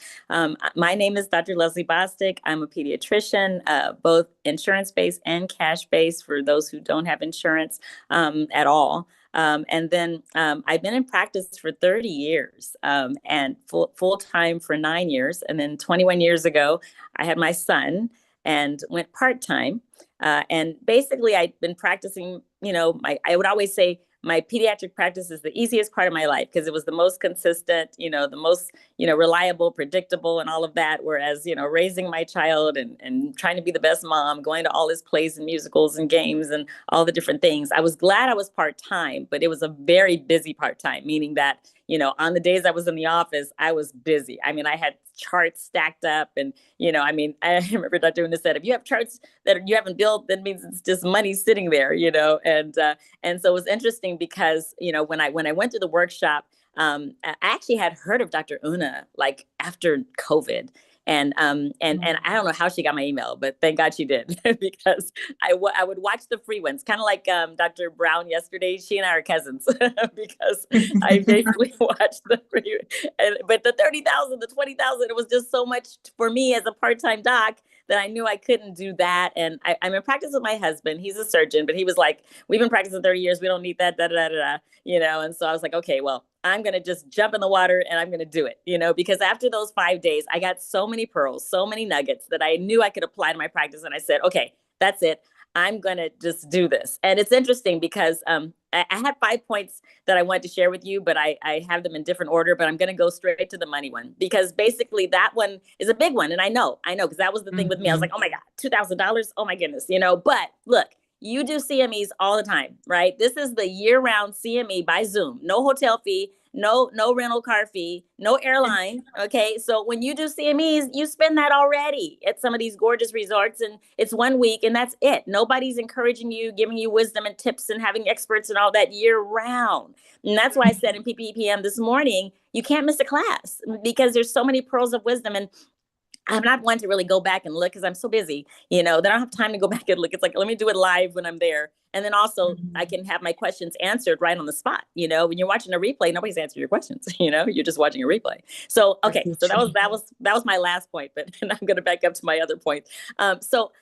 my name is Dr. Leslie Bostic. I'm a pediatrician, both insurance-based and cash-based for those who don't have insurance at all. And then I've been in practice for 30 years and full time for 9 years. And then 21 years ago, I had my son and went part-time. And basically, I'd been practicing, I would always say my pediatric practice is the easiest part of my life because it was the most consistent, the most, reliable, predictable, and all of that. Whereas, raising my child and trying to be the best mom, going to all his plays and musicals and games and all the different things. I was glad I was part-time, but it was a very busy part-time, meaning that, on the days I was in the office, I was busy. I mean, I had charts stacked up and, I remember Dr. Una said, if you have charts that you haven't built, that means it's just money sitting there, and so it was interesting because, when I went to the workshop, I actually had heard of Dr. Una like after COVID. And I don't know how she got my email, but thank God she did because I would watch the free ones, kind of like Dr. Brown yesterday. She and I are cousins because I basically watched the free. But the 30,000, the 20,000, it was just so much for me as a part-time doc that I knew I couldn't do that. And I'm in practice with my husband. He's a surgeon, but he was like, we've been practicing 30 years. We don't need that, And so I was like, okay, well, I'm going to just jump in the water and I'm going to do it, because after those 5 days, I got so many pearls, so many nuggets that I knew I could apply to my practice. And I said, okay, that's it. I'm going to just do this. And it's interesting because I had 5 points that I wanted to share with you, but I have them in different order, but I'm going to go straight to the money one because basically that one is a big one. And I know, because that was the thing with me. I was like, oh my God, $2,000. Oh my goodness, but look, you do CMEs all the time, right? This is the year-round CME by Zoom. No hotel fee, no rental car fee, no airline. Okay, so when you do CMEs, you spend that already at some of these gorgeous resorts, and it's 1 week, and that's it. Nobody's encouraging you, giving you wisdom and tips, and having experts and all that year-round. And that's why I said in PPEPM this morning, you can't miss a class because there's so many pearls of wisdom. And I'm not one to really go back and look because I'm so busy, that I don't have time to go back and look. It's like, let me do it live when I'm there. And then also I can have my questions answered right on the spot. When you're watching a replay, nobody's answering your questions, you're just watching a replay. So, okay. So that was my last point, but I'm going to back up to my other point. So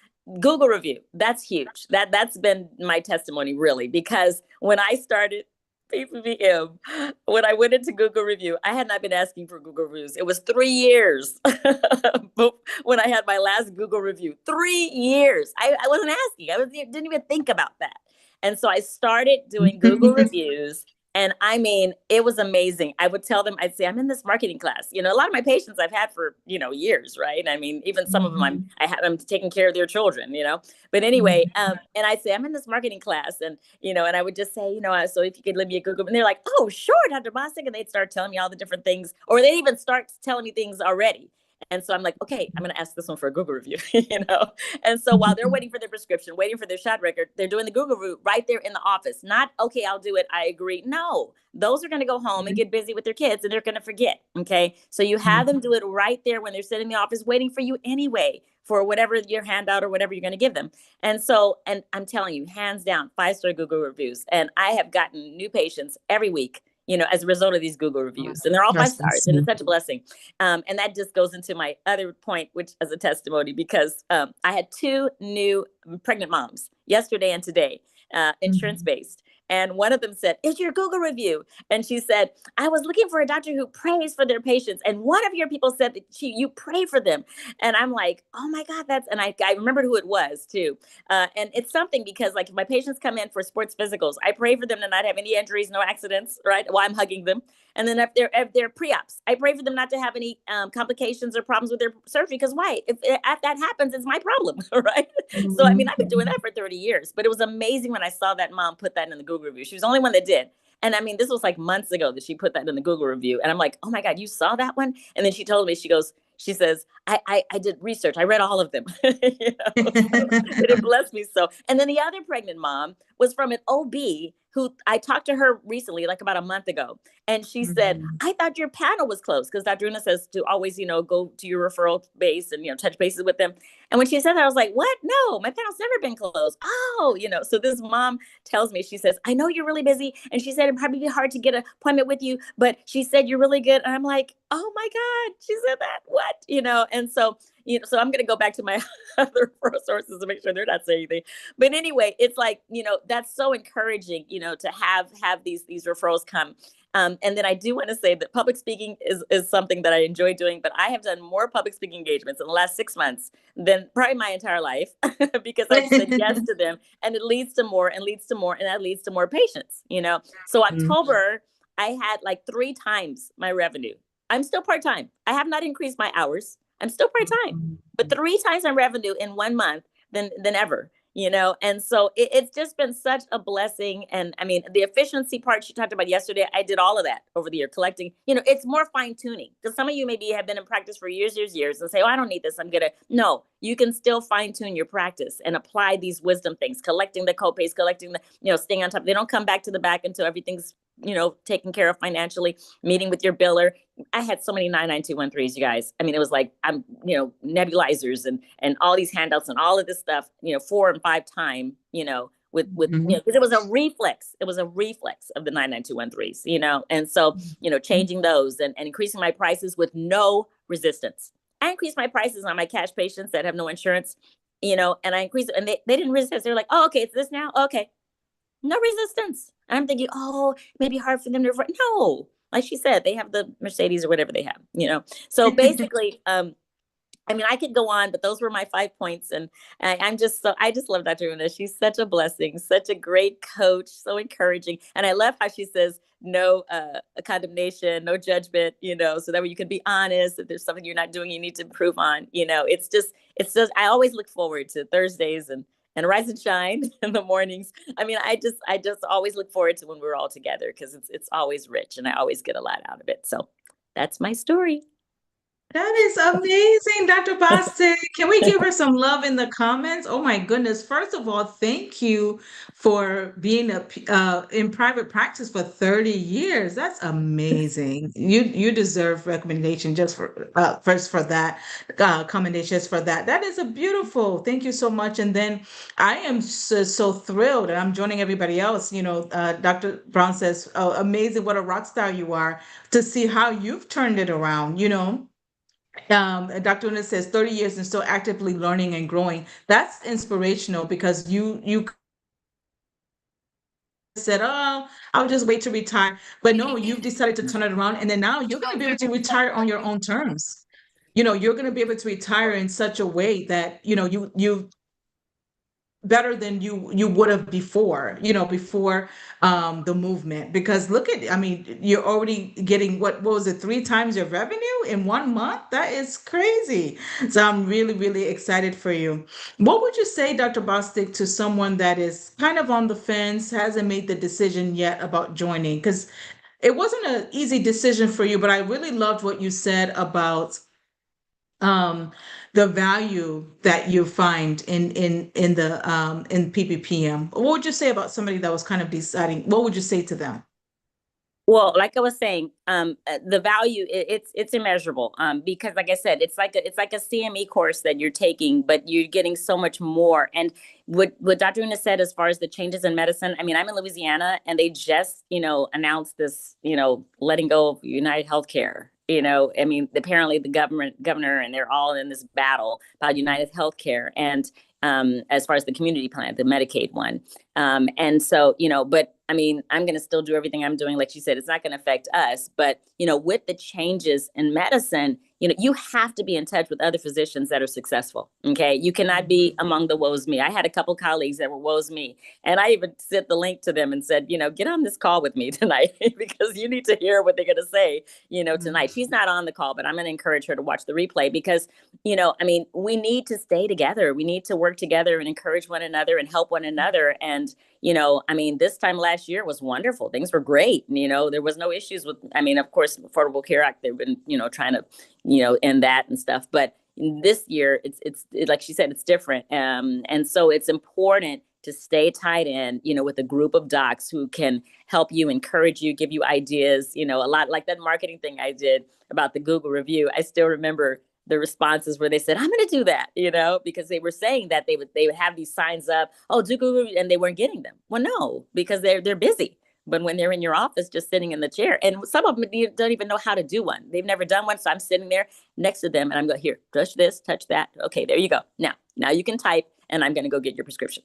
Google review, that's huge. That's been my testimony really, because when I started PPPM, when I went into Google review, I had not been asking for Google reviews. It was 3 years when I had my last Google review. 3 years. I wasn't asking. Didn't even think about that. And so I started doing Google reviews. And I mean, it was amazing. I would tell them, I'd say, I'm in this marketing class. A lot of my patients I've had for, years, right? I mean, even some of them I'm taking care of their children, But anyway, and I'd say, I'm in this marketing class. And, and I would just say, so if you could leave me a Google, and they're like, oh, sure, Dr. Bostic. And they'd start telling me all the different things, or they even start telling me things already. And so I'm like, okay, I'm going to ask this one for a Google review, And so while they're waiting for their prescription, waiting for their shot record, they're doing the Google review right there in the office. Not, okay, I'll do it. I agree. No, those are going to go home and get busy with their kids and they're going to forget. Okay. So you have them do it right there when they're sitting in the office waiting for you anyway, for whatever your handout or whatever you're going to give them. And so, and I'm telling you, hands down, 5-star Google reviews. And I have gotten new patients every week, as a result of these Google reviews, and they're all 5 stars, and it's such a blessing. And that just goes into my other point, which is a testimony, because I had 2 new pregnant moms yesterday and today, insurance-based. And one of them said, "It's your Google review." And she said, "I was looking for a doctor who prays for their patients. And one of your people said that you pray for them." And I'm like, oh my God, and I remembered who it was too. And it's something because like if my patients come in for sports physicals, I pray for them to not have any injuries, no accidents, right? While I'm hugging them. And then if they're pre-ops, I pray for them not to have any complications or problems with their surgery. Because why? If that happens, it's my problem, right? So, I mean, I've been doing that for 30 years. But it was amazing when I saw that mom put that in the Google review. She was the only one that did. And I mean, this was like months ago that she put that in the Google review. And I'm like, oh my God, you saw that one? And then she told me, she says, I did research. I read all of them. It blessed me so. And then the other pregnant mom was from an OB who I talked to her recently, like about a month ago. And she said, I thought your panel was closed, because Dr. Una says to always, go to your referral base and, touch bases with them. And when she said that, I was like, what? No, my panel's never been closed. Oh, so this mom tells me, she says, I know you're really busy. And she said, it'd probably be hard to get an appointment with you, but she said, you're really good. And I'm like, oh my God, she said that, what? And so, so I'm going to go back to my other referral sources to make sure they're not saying anything. But anyway, it's like, that's so encouraging, to have these referrals come. And then I do want to say that public speaking is something that I enjoy doing, but I have done more public speaking engagements in the last 6 months than probably my entire life, because I've said yes to them, and it leads to more and leads to more, and that leads to more patients, So October, I had like 3 times my revenue. I'm still part-time. I have not increased my hours. I'm still part-time, but 3 times my revenue in 1 month than ever. And so it's just been such a blessing. And I mean, the efficiency part she talked about yesterday, I did all of that over the year, collecting, it's more fine tuning, because some of you maybe have been in practice for years and say, oh, I don't need this. No, you can still fine tune your practice and apply these wisdom things, collecting the copays, collecting the, staying on top. They don't come back to the back until everything's, taken care of financially, meeting with your biller. I had so many 99213s, you guys. I mean, it was like, nebulizers and all these handouts and all of this stuff, 4 and 5 time, with because it was a reflex. It was a reflex of the 99213s, and so, changing those and increasing my prices with no resistance. I increased my prices on my cash patients that have no insurance, and I increased it, and they didn't resist. They're like, oh, okay, it's this now. Okay. No resistance. And I'm thinking, oh, it may be hard for them to, no, like she said, they have the Mercedes or whatever they have, So basically, I could go on, but those were my 5 points. And I just love Dr. Una. She's such a blessing, such a great coach, so encouraging. And I love how she says, no condemnation, no judgment, so that way you can be honest. If there's something you're not doing, you need to improve on, it's just, I always look forward to Thursdays and rise and shine in the mornings. I just always look forward to when we're all together, because it's always rich and I always get a lot out of it. So that's my story. That is amazing, Dr. Bostic. Can we give her some love in the comments? Oh my goodness. First of all, thank you for being in private practice for 30 years. That's amazing. You deserve recommendation just for first for that, commendations for that. That is a beautiful. Thank you so much. And then I am so thrilled, and I'm joining everybody else. Dr. Brown says, oh, amazing, what a rock star you are, to see how you've turned it around, Dr. Una says 30 years and still actively learning and growing. That's inspirational, because you said, oh, I'll just wait to retire. But no, you've decided to turn it around. And then now you're going to be able to retire on your own terms. You're going to be able to retire in such a way that, you better than you would have before, before the movement. Because look at, you're already getting, what was it, 3 times your revenue in 1 month? That is crazy. So I'm really, really excited for you. What would you say, Dr. Bostic, to someone that is kind of on the fence, hasn't made the decision yet about joining? Because it wasn't an easy decision for you, but I really loved what you said about the value that you find in PPPM. What would you say about somebody that was kind of deciding? What would you say to them? Well, like I was saying, the value, it's immeasurable, because like I said, it's like a CME course that you're taking, but you're getting so much more. And what Dr. Una said, as far as the changes in medicine, I'm in Louisiana, and they just, announced this, letting go of United Healthcare. Apparently the governor, and they're all in this battle about United Healthcare. And as far as the community plan, the Medicaid one. And so, but I'm going to still do everything I'm doing. Like she said, it's not going to affect us. But, with the changes in medicine, you have to be in touch with other physicians that are successful. Okay. You cannot be among the woes me. I had a couple colleagues that were woes me. And I even sent the link to them and said, get on this call with me tonight, because you need to hear what they're going to say, tonight. She's not on the call, but I'm going to encourage her to watch the replay, because, we need to stay together. We need to work together and encourage one another and help one another. And, this time last year was wonderful. Things were great. There was no issues with, of course, Affordable Care Act, they've been, trying to, end that and stuff. But this year, it's like she said, it's different. And so it's important to stay tied in, with a group of docs who can help you, encourage you, give you ideas, a lot like that marketing thing I did about the Google review. I still remember the responses where they said, I'm going to do that, because they were saying that they would have these signs up, oh, do Google review, and they weren't getting them. Well, no, because they're busy. But when they're in your office, just sitting in the chair, and some of them don't even know how to do one. They've never done one. So I'm sitting there next to them and I'm going, here, touch this, touch that. Okay, there you go. Now you can type and I'm going to go get your prescription.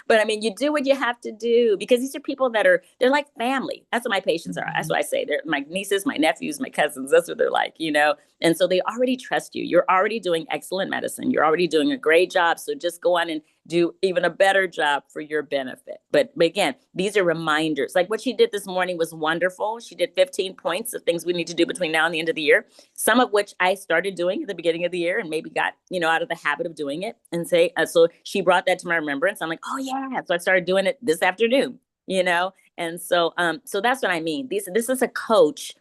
But I mean, you do what you have to do, because these are people they're like family. That's what my patients are. That's what I say. They're my nieces, my nephews, my cousins. That's what they're like, And so they already trust you. You're already doing excellent medicine. You're already doing a great job. So just go on and do even a better job for your benefit. But again, these are reminders. Like what she did this morning was wonderful. She did 15 points of things we need to do between now and the end of the year, some of which I started doing at the beginning of the year and maybe got, out of the habit of doing it. And so she brought that to my remembrance. I'm like, oh yeah. So I started doing it this afternoon, And so that's what I mean. This is a coach.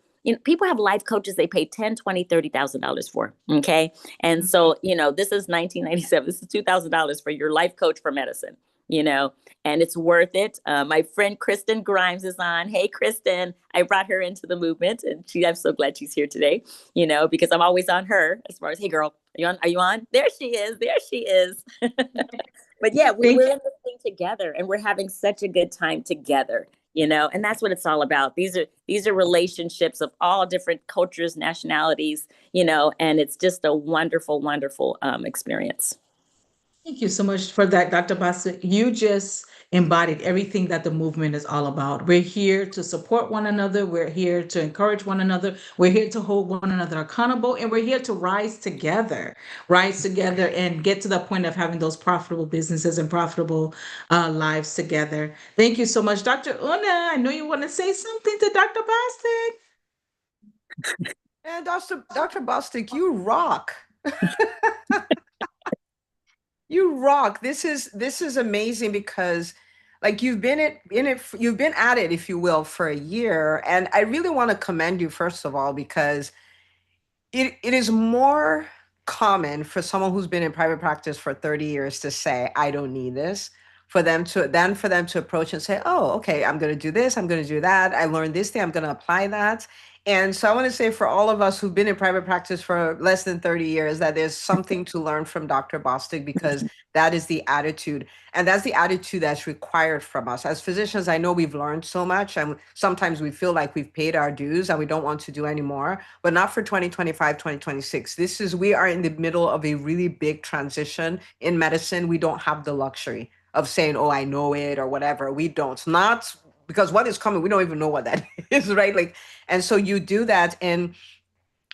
People have life coaches they pay $10,000, $20,000, $30,000 for. Okay. And so, this is 1997. This is $2,000 for your life coach for medicine, and it's worth it. My friend Kristen Grimes is on. Hey, Kristen, I brought her into the movement, and I'm so glad she's here today, because I'm always on her as far as, hey girl, are you on? There she is. But yeah, we're in this thing together and we're having such a good time together. And that's what it's all about. These are relationships of all different cultures, nationalities, and it's just a wonderful, wonderful experience. Thank you so much for that, Dr. Bostic. You just embodied everything that the movement is all about. We're here to support one another. We're here to encourage one another. We're here to hold one another accountable, and we're here to rise together and get to the point of having those profitable businesses and profitable lives together. Thank you so much, Dr. Una. I know you want to say something to Dr. Bostic. And Dr. Bostic, you rock. You rock. This is amazing, because like you've been at it, if you will, for a year. And I really want to commend you, first of all, because it is more common for someone who's been in private practice for 30 years to say, I don't need this, for them to approach and say, oh, okay, I'm going to do this, I'm going to do that. I learned this thing, I'm going to apply that. And so I want to say, for all of us who've been in private practice for less than 30 years, that there's something to learn from Dr. Bostic, because that is the attitude. And that's the attitude that's required from us. As physicians, I know we've learned so much, and sometimes we feel like we've paid our dues and we don't want to do anymore, but not for 2025, 2026. We are in the middle of a really big transition in medicine. We don't have the luxury of saying, oh, I know it or whatever. We don't. Not because what is coming, we don't even know what that is, right? Like, and so you do that, and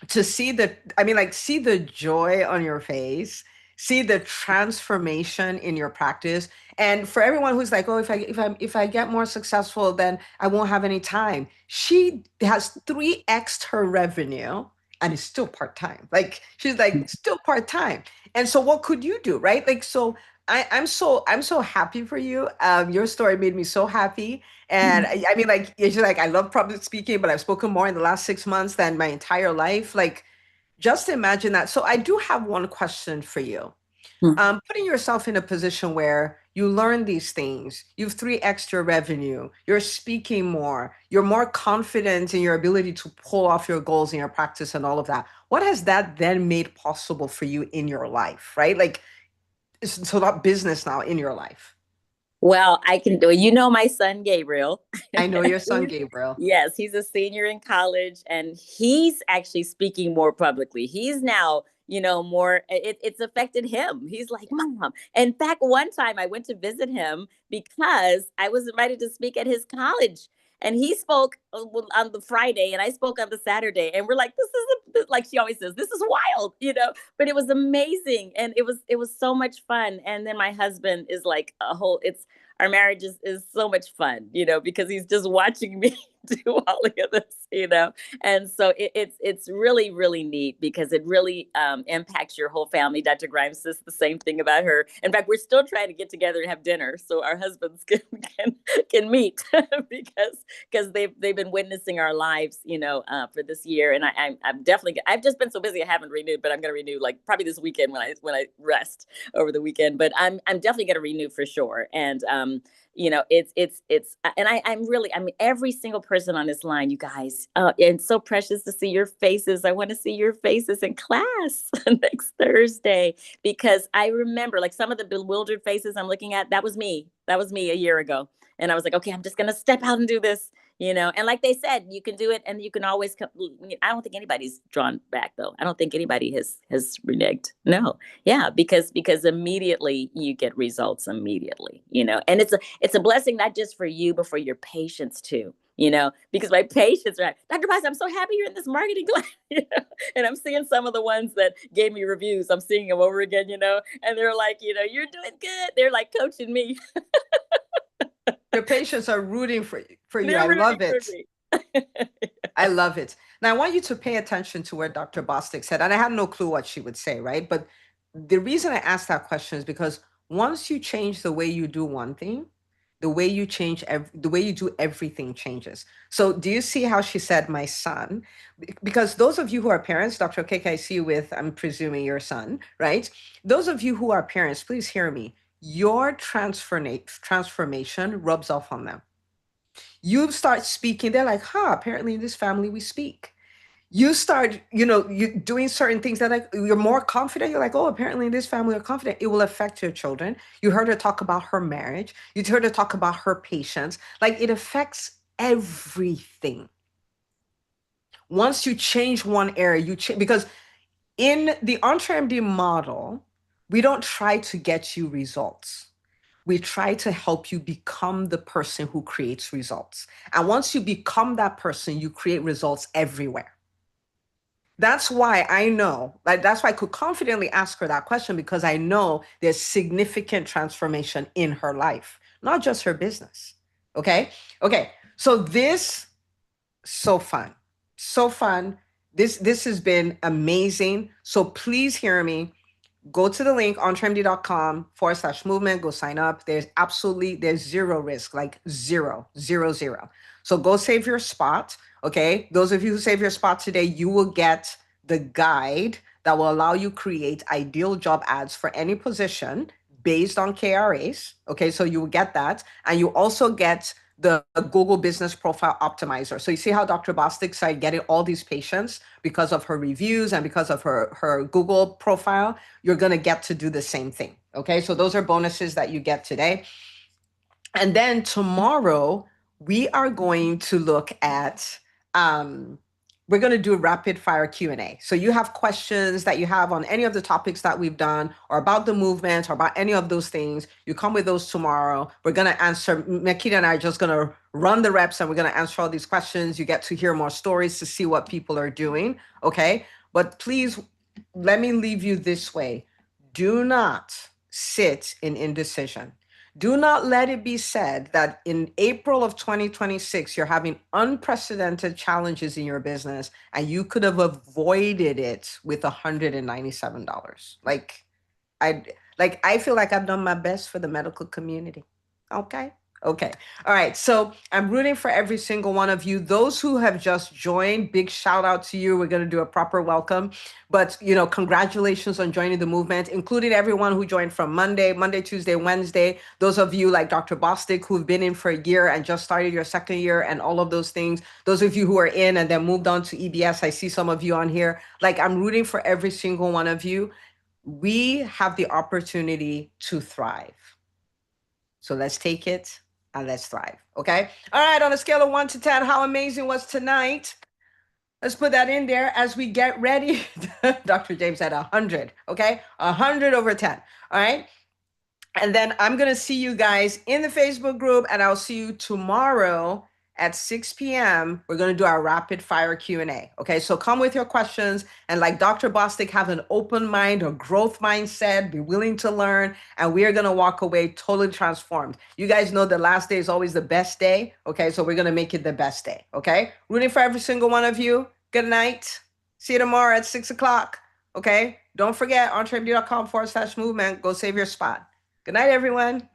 to see the joy on your face, see the transformation in your practice. And for everyone who's like, oh, if I get more successful, then I won't have any time. She has 3x her revenue and is still part-time. Like, she's like still part-time. And so what could you do, right? Like, so I'm so happy for you. Your story made me so happy. And I mean, like, it's just like, I love public speaking, but I've spoken more in the last 6 months than my entire life. Like, just imagine that. So I do have one question for you. Putting yourself in a position where you learn these things, you've 3x your revenue, you're speaking more, you're more confident in your ability to pull off your goals in your practice and all of that. What has that then made possible for you in your life, right? Like, so that business now in your life? Well, I can do it. My son, Gabriel. I know your son, Gabriel. Yes, he's a senior in college, and he's actually speaking more publicly. He's now, more, it's affected him. He's like, Mom. In fact, one time I went to visit him because I was invited to speak at his college. And he spoke on the Friday and I spoke on the Saturday, and we're like, this is like she always says, this is wild, but it was amazing. And it was so much fun. And then my husband is like our marriage is so much fun, because he's just watching me do all of this, and so it's really, really neat because it really impacts your whole family. Dr. Grimes says the same thing about her. In fact, we're still trying to get together and have dinner so our husbands can meet because they've been witnessing our lives, for this year. And I've just been so busy I haven't renewed, but I'm going to renew like probably this weekend when I rest over the weekend. But I'm definitely going to renew for sure. And I mean, every single person on this line, you guys, it's so precious to see your faces. I want to see your faces in class next Thursday, because I remember like some of the bewildered faces I'm looking at. That was me a year ago. And I was like, okay, I'm just going to step out and do this. And like they said, you can do it, and you can always come. I don't think anybody's drawn back, though. I don't think anybody has reneged. No, yeah, because immediately you get results immediately, and it's a blessing not just for you, but for your patients too. Because my patients are like, Dr. Bostic, I'm so happy you're in this marketing class. And I'm seeing some of the ones that gave me reviews. I'm seeing them over again, and they're like, you're doing good. They're like coaching me. Your patients are rooting for you. They're I love rooting it. for me. I love it. Now, I want you to pay attention to what Dr. Bostic said, and I had no clue what she would say, right? But the reason I asked that question is because once you change the way you do one thing, the way you do everything changes. So do you see how she said, my son? Because those of you who are parents, Dr. __, I see you with, I'm presuming, your son, right? Those of you who are parents, please hear me. Your transformation rubs off on them. You start speaking, they're like, apparently in this family we speak. You start, you doing certain things that you're more confident. You're like, oh, apparently in this family we're confident. It will affect your children. You heard her talk about her marriage. You heard her talk about her patients. Like, it affects everything. Once you change one area, you change, because in the EntreMD model, we don't try to get you results. We try to help you become the person who creates results. And once you become that person, you create results everywhere. That's why I know, that's why I could confidently ask her that question, because I know there's significant transformation in her life, not just her business. Okay. So this, so fun. This has been amazing. So please hear me. Go to the link, entremd.com/movement, go sign up. There's zero risk, like zero. So go save your spot. Okay. Those of you who save your spot today, you will get the guide that will allow you create ideal job ads for any position based on KRAs. Okay. So you will get that. And you also get the Google Business Profile Optimizer. So you see how Dr. Bostic started getting all these patients because of her reviews and because of her Google profile. You're going to get to do the same thing. Okay. So those are bonuses that you get today. And then tomorrow we are going to look at, we're going to do a rapid fire Q&A. So you have questions that you have on any of the topics that we've done, or about the movement, or about any of those things. You come with those tomorrow. We're going to answer. Makita and I are just going to run the reps, and we're going to answer all these questions. You get to hear more stories to see what people are doing. Okay. But please, let me leave you this way. Do not sit in indecision. Do not let it be said that in April of 2026, you're having unprecedented challenges in your business and you could have avoided it with $197. I feel like I've done my best for the medical community. Okay. All right. So I'm rooting for every single one of you. Those who have just joined, big shout out to you. We're going to do a proper welcome. But, congratulations on joining the movement, including everyone who joined from Monday, Tuesday, Wednesday. Those of you like Dr. Bostic who've been in for a year and just started your second year and all of those things. Those of you who are in and then moved on to EBS. I see some of you on here. I'm rooting for every single one of you. We have the opportunity to thrive. So let's take it and let's thrive. Okay. All right. On a scale of 1 to 10, how amazing was tonight? Let's put that in there as we get ready. Dr. James said 100. Okay. 100 over 10. All right. And then I'm going to see you guys in the Facebook group, and I'll see you tomorrow at 6 p.m., we're going to do our rapid fire Q&A. Okay, so come with your questions, and like Dr. Bostic, have an open mind, a growth mindset, be willing to learn, and we are going to walk away totally transformed. You guys know the last day is always the best day. Okay, so we're going to make it the best day. Okay, rooting for every single one of you. Good night. See you tomorrow at 6 o'clock. Okay, don't forget, EntreMD.com/movement. Go save your spot. Good night, everyone.